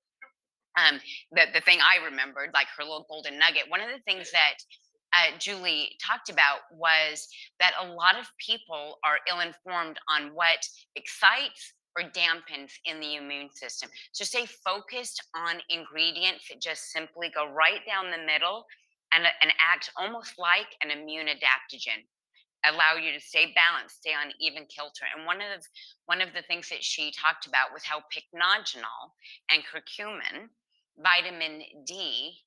Speaker 4: the thing I remembered, like her little golden nugget. One of the things that Julie talked about was that a lot of people are ill-informed on what excites or dampens in the immune system. So stay focused on ingredients that just simply go right down the middle and act almost like an immune adaptogen, allow you to stay balanced, stay on even kilter. And one of the things that she talked about was how pycnogenol and curcumin, vitamin D,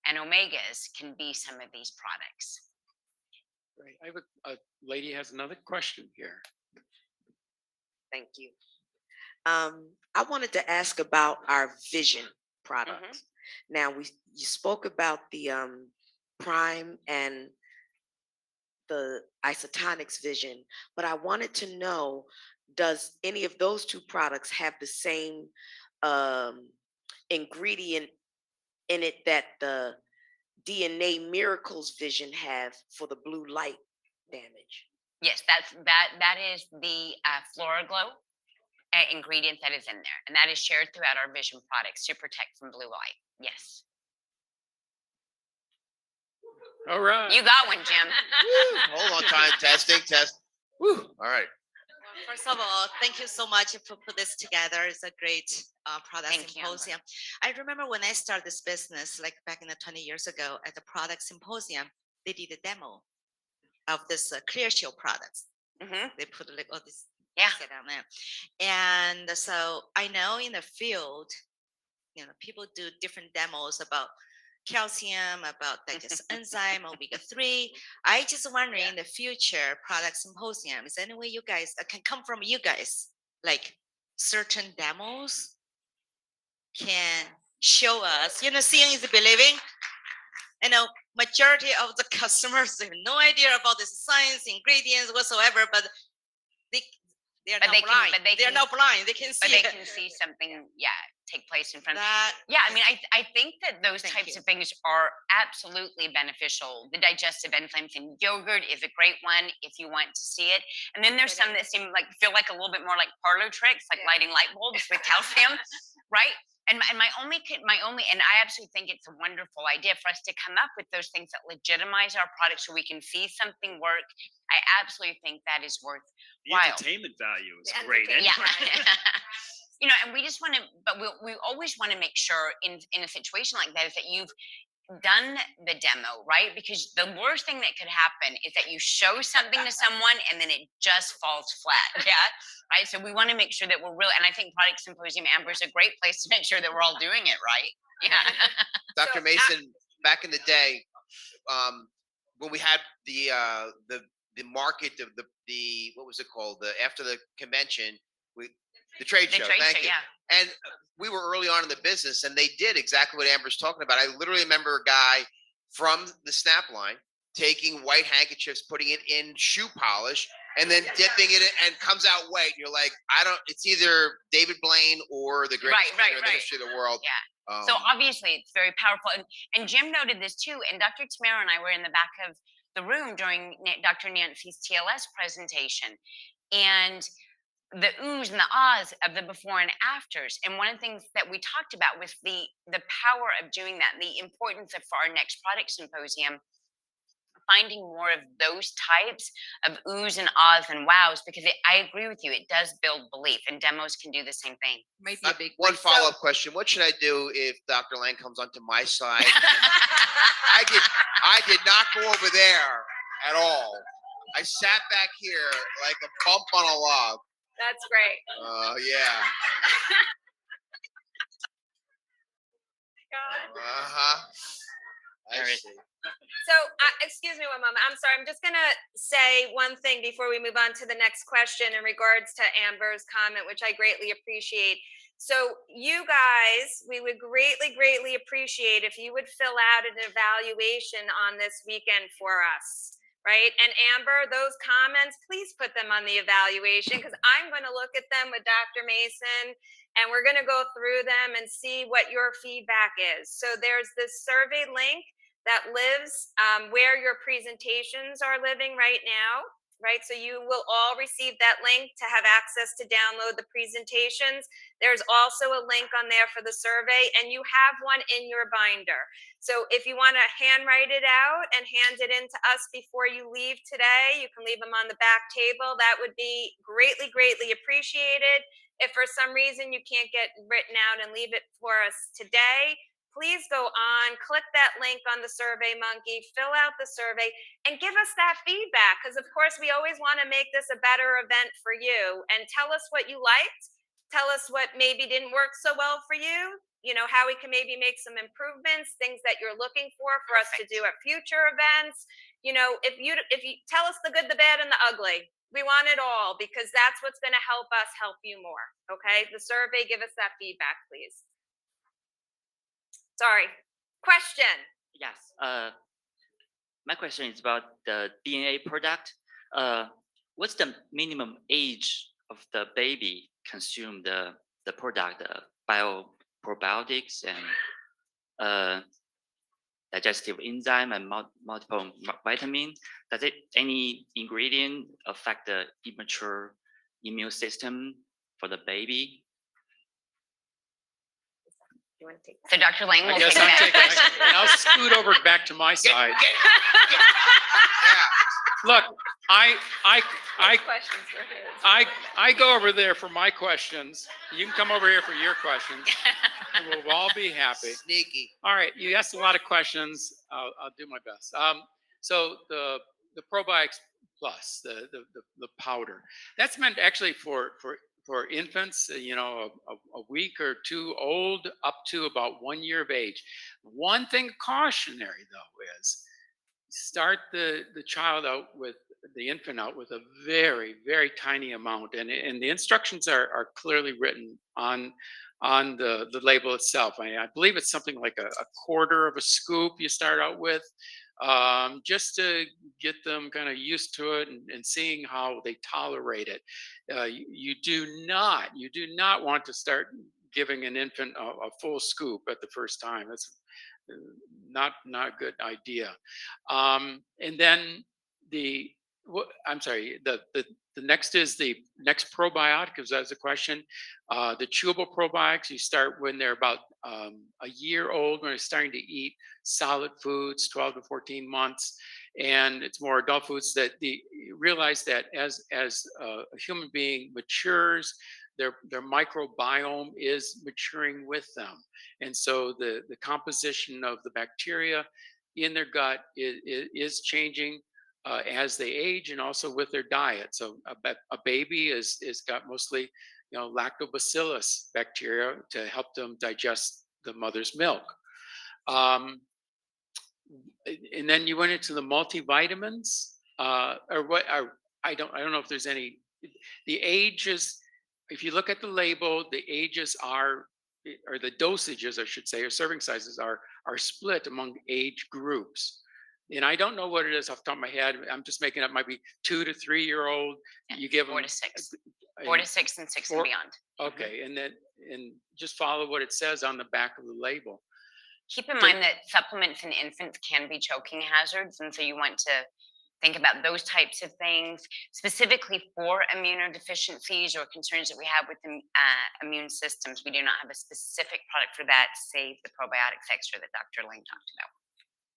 Speaker 4: and omegas can be some of these products.
Speaker 1: Great. I have a lady has another question here.
Speaker 9: Thank you. I wanted to ask about our vision products. Now, you spoke about the Prime and the isotonics vision, but I wanted to know, does any of those two products have the same ingredient in it that the DNA Miracles vision have for the blue light damage?
Speaker 4: Yes, that is the FloraGlow ingredient that is in there, and that is shared throughout our vision products to protect from blue light. Yes.
Speaker 1: All right.
Speaker 4: You got one, Jim.
Speaker 2: Hold on, time testing, test. Woo. All right.
Speaker 10: First of all, thank you so much for put this together. It's a great product
Speaker 4: Thank you, Amber.
Speaker 10: symposium. I remember when I started this business, like back in the 20 years ago, at the product symposium, they did a demo of this Clear Shield products. They put like all this shit on there, and so I know in the field, people do different demos about calcium, about digestive enzyme, omega-3. I just wondering in the future product symposium, is there any way you guys can come from you guys, like certain demos can show us, seeing is believing. Majority of the customers have no idea about this science, ingredients whatsoever, but they're not blind. They're not blind. They can see.
Speaker 4: But they can see something, take place in front of them. Yeah, I mean, I think that those types of things are absolutely beneficial. The digestive enzymes in yogurt is a great one if you want to see it. And then there's some that feel like a little bit more like parlor tricks, like lighting light bulbs with calcium, right? And and I absolutely think it's a wonderful idea for us to come up with those things that legitimize our product so we can see something work. I absolutely think that is
Speaker 6: The
Speaker 4: worthwhile.
Speaker 6: entertainment value is
Speaker 5: The
Speaker 6: great.
Speaker 5: entertainment
Speaker 6: Anyway.
Speaker 4: Yeah. And we just want to, but we always want to make sure in a situation like that is that you've done the demo, right? Because the worst thing that could happen is that you show something to someone and then it just falls flat. Yeah. Right. So we want to make sure that we're real. And I think Product Symposium Amber is a great place to make sure that we're all doing it right. Yeah.
Speaker 2: Dr. Mason, back in the day, when we had the market of the what was it called? The after the convention, the trade
Speaker 4: The
Speaker 2: show.
Speaker 4: trade
Speaker 2: Thank
Speaker 4: show,
Speaker 2: you.
Speaker 4: yeah.
Speaker 2: And we were early on in the business, and they did exactly what Amber's talking about. I literally remember a guy from the Snap line taking white handkerchiefs, putting it in shoe polish, and then dipping it in, and comes out white. You're like, I don't. It's either David Blaine or the greatest
Speaker 4: Right,
Speaker 2: painter in the history of the world.
Speaker 4: Yeah. So obviously it's very powerful. And Jim noted this too. And Dr. Tamara and I were in the back of the room during Dr. Nancy's TLS presentation. And the oohs and the ahs of the before and afters. And one of the things that we talked about was the power of doing that, the importance of for our next product symposium, finding more of those types of oohs and ahs and wows, because I agree with you, it does build belief, and demos can do the same thing.
Speaker 10: Might be a big
Speaker 2: One follow-up question: what should I do if Dr. Lang comes onto my side? I did not go over there at all. I sat back here like a bump on a log.
Speaker 5: That's great.
Speaker 2: Yeah.
Speaker 5: God.
Speaker 2: I see.
Speaker 5: So, excuse me one moment. I'm sorry. I'm just going to say one thing before we move on to the next question in regards to Amber's comment, which I greatly appreciate. So, you guys, we would greatly, greatly appreciate if you would fill out an evaluation on this weekend for us. Right. And Amber, those comments, please put them on the evaluation, because I'm going to look at them with Dr. Mason, and we're going to go through them and see what your feedback is. So there's this survey link that lives where your presentations are living right now, right? So you will all receive that link to have access to download the presentations. There's also a link on there for the survey, and you have one in your binder. So if you want to handwrite it out and hand it in to us before you leave today, you can leave them on the back table. That would be greatly, greatly appreciated. If for some reason you can't get written out and leave it for us today, please go on, click that link on the Survey Monkey, fill out the survey, and give us that feedback. Because of course, we always want to make this a better event for you. And tell us what you liked. Tell us what maybe didn't work so well for you. You know, how we can maybe make some improvements, things that you're looking for us to do at future events. You know, if you tell us the good, the bad, and the ugly. We want it all, because that's what's going to help us help you more. Okay, the survey, give us that feedback, please. Sorry. Question.
Speaker 11: Yes. My question is about the DNA product. What's the minimum age of the baby consume the product, probiotics and digestive enzyme and multiple vitamin? Does it any ingredient affect the immature immune system for the baby?
Speaker 5: You want to take
Speaker 4: So Dr. Lang will
Speaker 1: I guess
Speaker 4: take
Speaker 1: I'm
Speaker 4: that
Speaker 1: taking,
Speaker 4: question.
Speaker 1: and I'll scoot over back to my side.
Speaker 2: Yeah.
Speaker 1: Look, I
Speaker 5: questions for his.
Speaker 1: I go over there for my questions. You can come over here for your questions. And we'll all be happy.
Speaker 2: Sneaky.
Speaker 1: All right, you asked a lot of questions. I'll do my best. So the probiotics plus the powder, that's meant actually for infants, you know, a week or two old up to about 1 year of age. One thing cautionary though is start the child out with the infant out with a very, very tiny amount, and the instructions are clearly written on the label itself. I believe it's something like a quarter of a scoop you start out with, just to get them kind of used to it and seeing how they tolerate it. You do not want to start giving an infant a full scoop at the first time. That's not a good idea. And then I'm sorry. The next is the next probiotic. Because that's a question. The chewable probiotics you start when they're about a year old, when they're starting to eat solid foods, 12 to 14 months, and it's more adult foods that you realize that as a human being matures, their microbiome is maturing with them, and so the composition of the bacteria in their gut is changing as they age, and also with their diet. So a baby is got mostly lactobacillus bacteria to help them digest the mother's milk. Um, and then you went into the multivitamins, or what? I don't know if there's any. The ages, if you look at the label, the ages are, or the dosages, I should say, or serving sizes are split among age groups. And I don't know what it is off the top of my head. I'm just making up. Might be 2 to 3 year old. You give
Speaker 4: 4
Speaker 1: them
Speaker 4: to 6.
Speaker 1: a-
Speaker 4: 4 to 6 and 6 and
Speaker 1: four-
Speaker 4: beyond.
Speaker 1: Okay, and just follow what it says on the back of the label.
Speaker 4: Keep in mind that supplements in infants can be choking hazards, and so you want to think about those types of things specifically for immunodeficiencies or concerns that we have with immune systems. We do not have a specific product for that, save the probiotics extra that Dr. Lane talked about.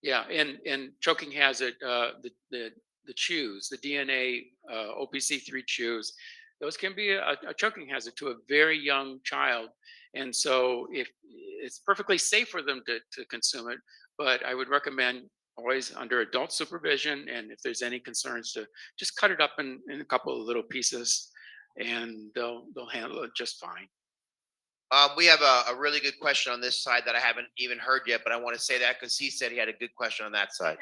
Speaker 1: Yeah, and choking hazard, the chews, the DNA OPC3 chews, those can be a choking hazard to a very young child. And so if it's perfectly safe for them to consume it, but I would recommend always under adult supervision. And if there's any concerns, to just cut it up in a couple of little pieces, and they'll handle it just fine.
Speaker 2: We have a really good question on this side that I haven't even heard yet, but I want to say that because he said he had a good question on that side.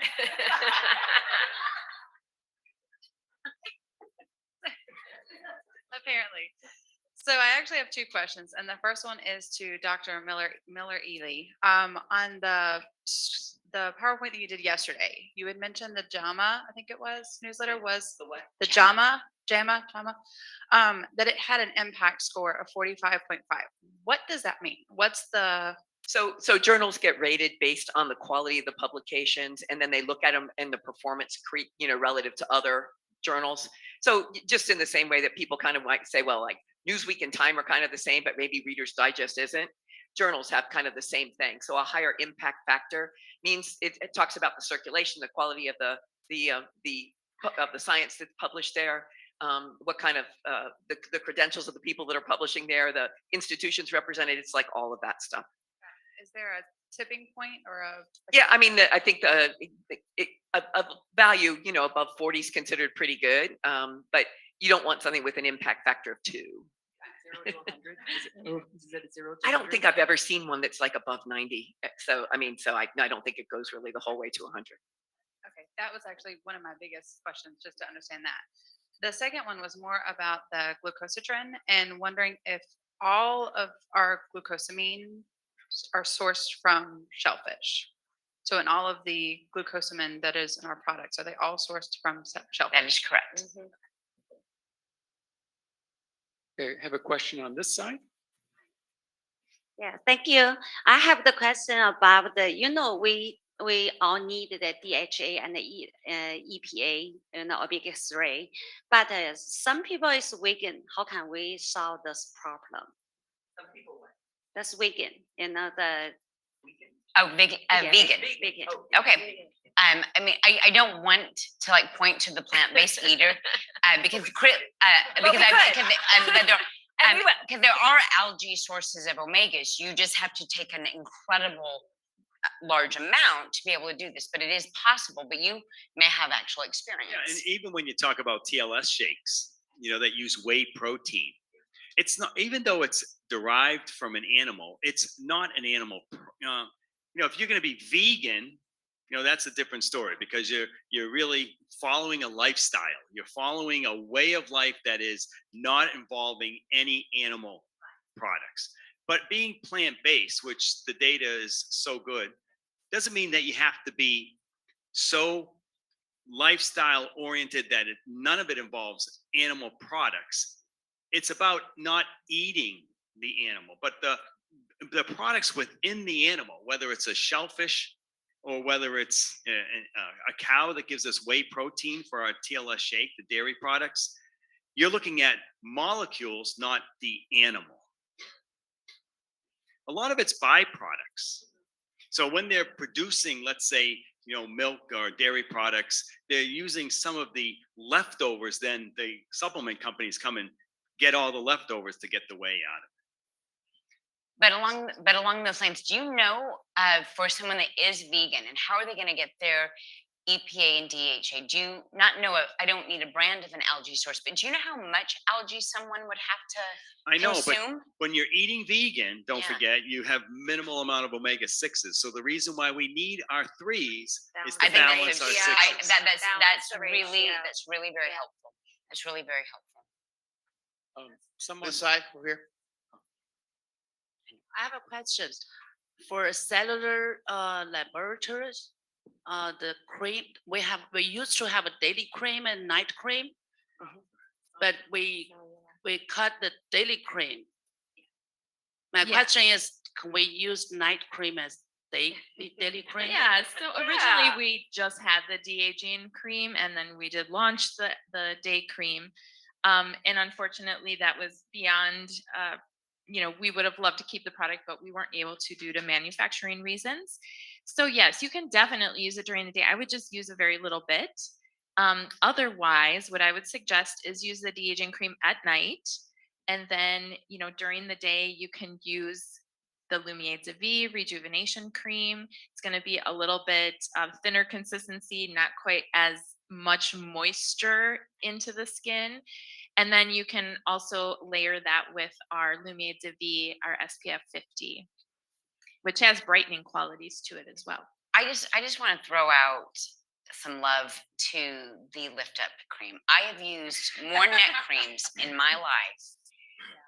Speaker 12: Apparently. So I actually have two questions, and the first one is to Dr. Miller Ely. On the PowerPoint that you did yesterday, you had mentioned the JAMA, I think it was, newsletter was
Speaker 4: The what?
Speaker 12: the JAMA, that it had an impact score of 45.5. What does that mean? What's the
Speaker 13: So journals get rated based on the quality of the publications, and then they look at them and the performance, relative to other journals. So just in the same way that people kind of might say, well, like Newsweek and Time are kind of the same, but maybe Reader's Digest isn't. Journals have kind of the same thing. So a higher impact factor means it talks about the circulation, the quality of the science that's published there, what kind of the credentials of the people that are publishing there, the institutions represented. It's like all of that stuff.
Speaker 12: is there a tipping point or a
Speaker 13: Yeah, I mean, I think a value, above 40 is considered pretty good, but you don't want something with an impact factor of 2.
Speaker 12: 0 to 100? Is it a 0 to
Speaker 13: I don't
Speaker 12: 100?
Speaker 13: think I've ever seen one that's like above 90. So I don't think it goes really the whole way to 100.
Speaker 12: Okay, that was actually one of my biggest questions, just to understand that. The second one was more about the glucosidrin and wondering if all of our glucosamine are sourced from shellfish. So in all of the glucosamine that is in our products, are they all sourced from shellfish?
Speaker 4: That is correct.
Speaker 1: Okay, have a question on this side.
Speaker 14: Yeah, thank you. I have the question about we all need the DHA and the EPA and the omega-3, but some people is vegan. How can we solve this problem?
Speaker 13: Some people what?
Speaker 14: That's vegan, the
Speaker 4: Oh, vegan.
Speaker 14: yeah,
Speaker 4: Vegan.
Speaker 14: vegan.
Speaker 4: Okay. I mean, I don't want to like point to the plant-based eater because there are algae sources of omegas. You just have to take an incredible large amount to be able to do this, but it is possible. But you may have actual experience.
Speaker 6: Yeah, and even when you talk about TLS shakes, that use whey protein, it's not, even though it's derived from an animal, it's not an animal. If you're going to be vegan, that's a different story, because you're really following a lifestyle. You're following a way of life that is not involving any animal products. But being plant-based, which the data is so good, doesn't mean that you have to be so lifestyle oriented that none of it involves animal products. It's about not eating the animal, but the products within the animal, whether it's a shellfish or whether it's a cow that gives us whey protein for our TLS shake, the dairy products, you're looking at molecules, not the animal. A lot of it's byproducts. So when they're producing, let's say, milk or dairy products, they're using some of the leftovers. Then the supplement companies come and get all the leftovers to get the whey out of it.
Speaker 4: But along those lines, do you know for someone that is vegan, and how are they going to get their EPA and DHA? Do you not know? I don't need a brand of an algae source, but do you know how much algae someone would have to
Speaker 6: I know,
Speaker 4: consume?
Speaker 6: but when you're eating vegan, don't
Speaker 4: Yeah.
Speaker 6: forget you have minimal amount of omega-6s. So the reason why we need our 3s is to
Speaker 4: I think
Speaker 6: balance our
Speaker 4: that's,
Speaker 6: 6s.
Speaker 4: that's really very helpful. That's really very helpful.
Speaker 1: Someone,
Speaker 2: This side over here.
Speaker 15: I have a question. For cellular laboratories, the cream we used to have a daily cream and night cream, but we cut the daily cream. My question is, can we use night cream as daily cream?
Speaker 16: Yeah, so originally we just had the de-aging cream, and then we did launch the day cream. And unfortunately that was beyond, we would have loved to keep the product, but we weren't able to due to manufacturing reasons. So yes, you can definitely use it during the day. I would just use a very little bit. Otherwise, what I would suggest is use the de-aging cream at night. And then, during the day, you can use the Lumiere de Vie rejuvenation cream. It's going to be a little bit thinner consistency, not quite as much moisture into the skin. And then you can also layer that with our Lumiere de Vie, our SPF 50, which has brightening qualities to it as well.
Speaker 4: I just want to throw out some love to the Lift Up cream. I have used more neck creams in my life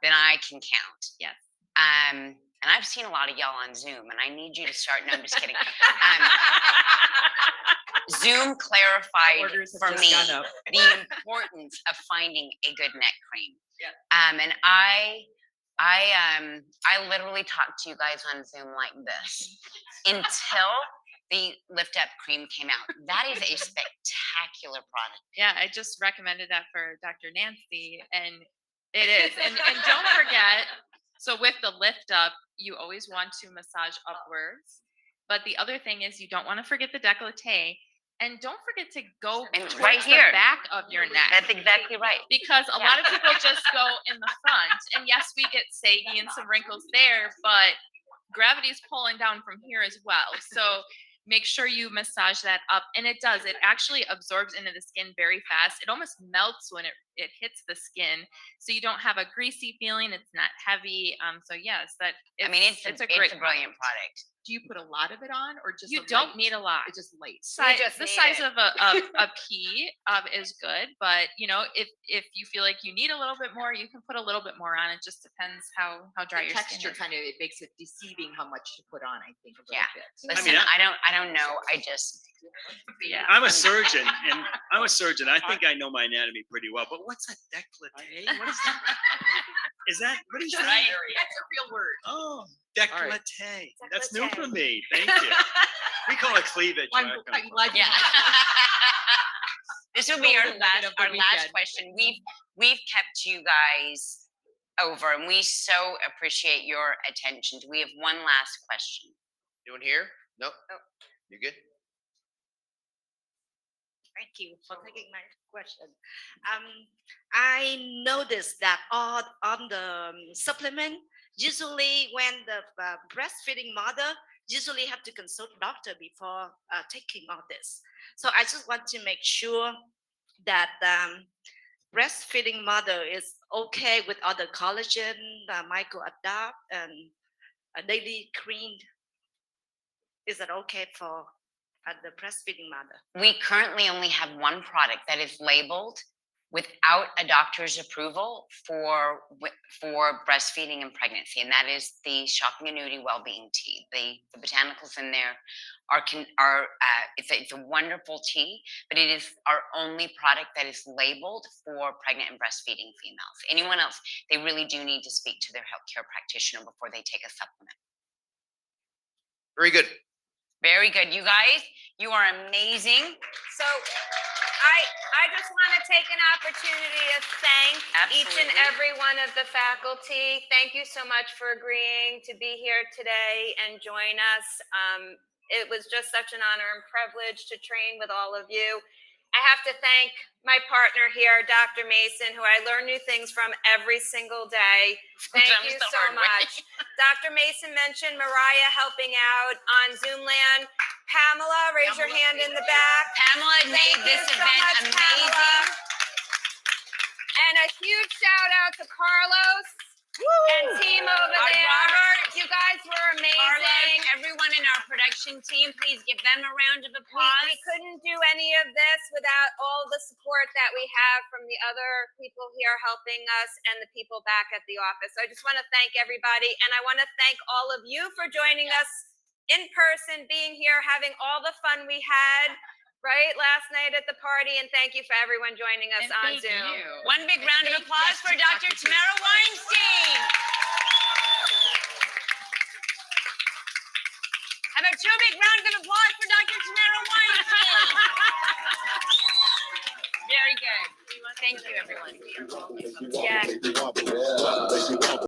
Speaker 4: than I can count.
Speaker 16: Yes.
Speaker 4: And I've seen a lot of y'all on Zoom, and I need you to start. No, I'm just kidding. Zoom clarified for me the importance of finding a good neck cream. And I literally talked to you guys on Zoom like this until the Lift Up cream came out. That is a spectacular product.
Speaker 16: Yeah, I just recommended that for Dr. Nancy, and it is. And don't forget, so with the Lift Up, you always want to massage upwards. But the other thing is you don't want to forget the décolleté. And don't forget to go towards
Speaker 4: right
Speaker 16: the
Speaker 4: here.
Speaker 16: back of your neck.
Speaker 4: That's exactly right.
Speaker 16: Because a lot of people just go in the front. And yes, we get saggy and some wrinkles there, but gravity is pulling down from here as well. So make sure you massage that up. And it does. It actually absorbs into the skin very fast. It almost melts when it hits the skin. So you don't have a greasy feeling. It's not heavy. So yes,
Speaker 4: it's a brilliant product.
Speaker 16: Do you put a lot of it on, or just
Speaker 3: You
Speaker 16: a
Speaker 3: don't
Speaker 16: light?
Speaker 3: need a lot.
Speaker 16: It's just light.
Speaker 3: The size
Speaker 16: of a pea is good, but if you feel like you need a little bit more, you can put a little bit more on. It just depends how dry your
Speaker 13: texture
Speaker 16: skin is.
Speaker 13: kind of, it makes it deceiving how much to put on, I think, a little
Speaker 4: Yeah.
Speaker 13: bit.
Speaker 4: Listen, I don't know. I just
Speaker 6: I'm a surgeon, and I think I know my anatomy pretty well. But what's a décolleté? What is that? What is that?
Speaker 13: That's a real word.
Speaker 6: Oh, décolleté. That's new for me. Thank you. We call it cleavage.
Speaker 13: I'm glad you
Speaker 4: yeah. This will be our last
Speaker 13: weekend.
Speaker 4: question. We've kept you guys over, and we so appreciate your attention. We have one last question.
Speaker 2: Anyone here? Nope. You good?
Speaker 10: Thank you for taking my question. I noticed that on the supplement, usually when the breastfeeding mother usually have to consult doctor before taking all this. So I just want to make sure that breastfeeding mother is okay with other collagen, microadapt, and a daily cream. Is that okay for the breastfeeding mother?
Speaker 4: We currently only have one product that is labeled without a doctor's approval for breastfeeding and pregnancy, and that is the Shopping Annuity Wellbeing Tea. The botanicals in there are it's a wonderful tea, but it is our only product that is labeled for pregnant and breastfeeding females. Anyone else, they really do need to speak to their healthcare practitioner before they take a supplement.
Speaker 2: Very good.
Speaker 4: Very good. You guys, you are amazing.
Speaker 5: So I just want to take an opportunity to thank each and
Speaker 4: Absolutely.
Speaker 5: every one of the faculty. Thank you so much for agreeing to be here today and join us. It was just such an honor and privilege to train with all of you. I have to thank my partner here, Dr. Mason, who I learn new things from every single day. Thank
Speaker 4: Sometimes
Speaker 5: you
Speaker 4: the
Speaker 5: so
Speaker 4: hard way.
Speaker 5: much. Dr. Mason mentioned Mariah helping out on Zoomland. Pamela, raise your hand in the back.
Speaker 4: Pamela
Speaker 5: Thank
Speaker 4: made
Speaker 5: you
Speaker 4: this
Speaker 5: so
Speaker 4: event
Speaker 5: much,
Speaker 4: amazing.
Speaker 5: Pamela. And a huge shout out to Carlos and team over there.
Speaker 4: Robert.
Speaker 5: You guys were amazing.
Speaker 4: Carlos, everyone in our production team, please give them a round of applause.
Speaker 5: We couldn't do any of this without all the support that we have from the other people here helping us and the people back at the office. So I just want to thank everybody, and I want to thank all of you for joining us in person, being here, having all the fun we had right last night at the party, and thank you for everyone joining us on Zoom.
Speaker 4: One big round of applause for Dr. Tamara Weinstein. How about two big rounds of applause for Dr. Tamara Weinstein? Very good. Thank you, everyone.
Speaker 5: Yeah.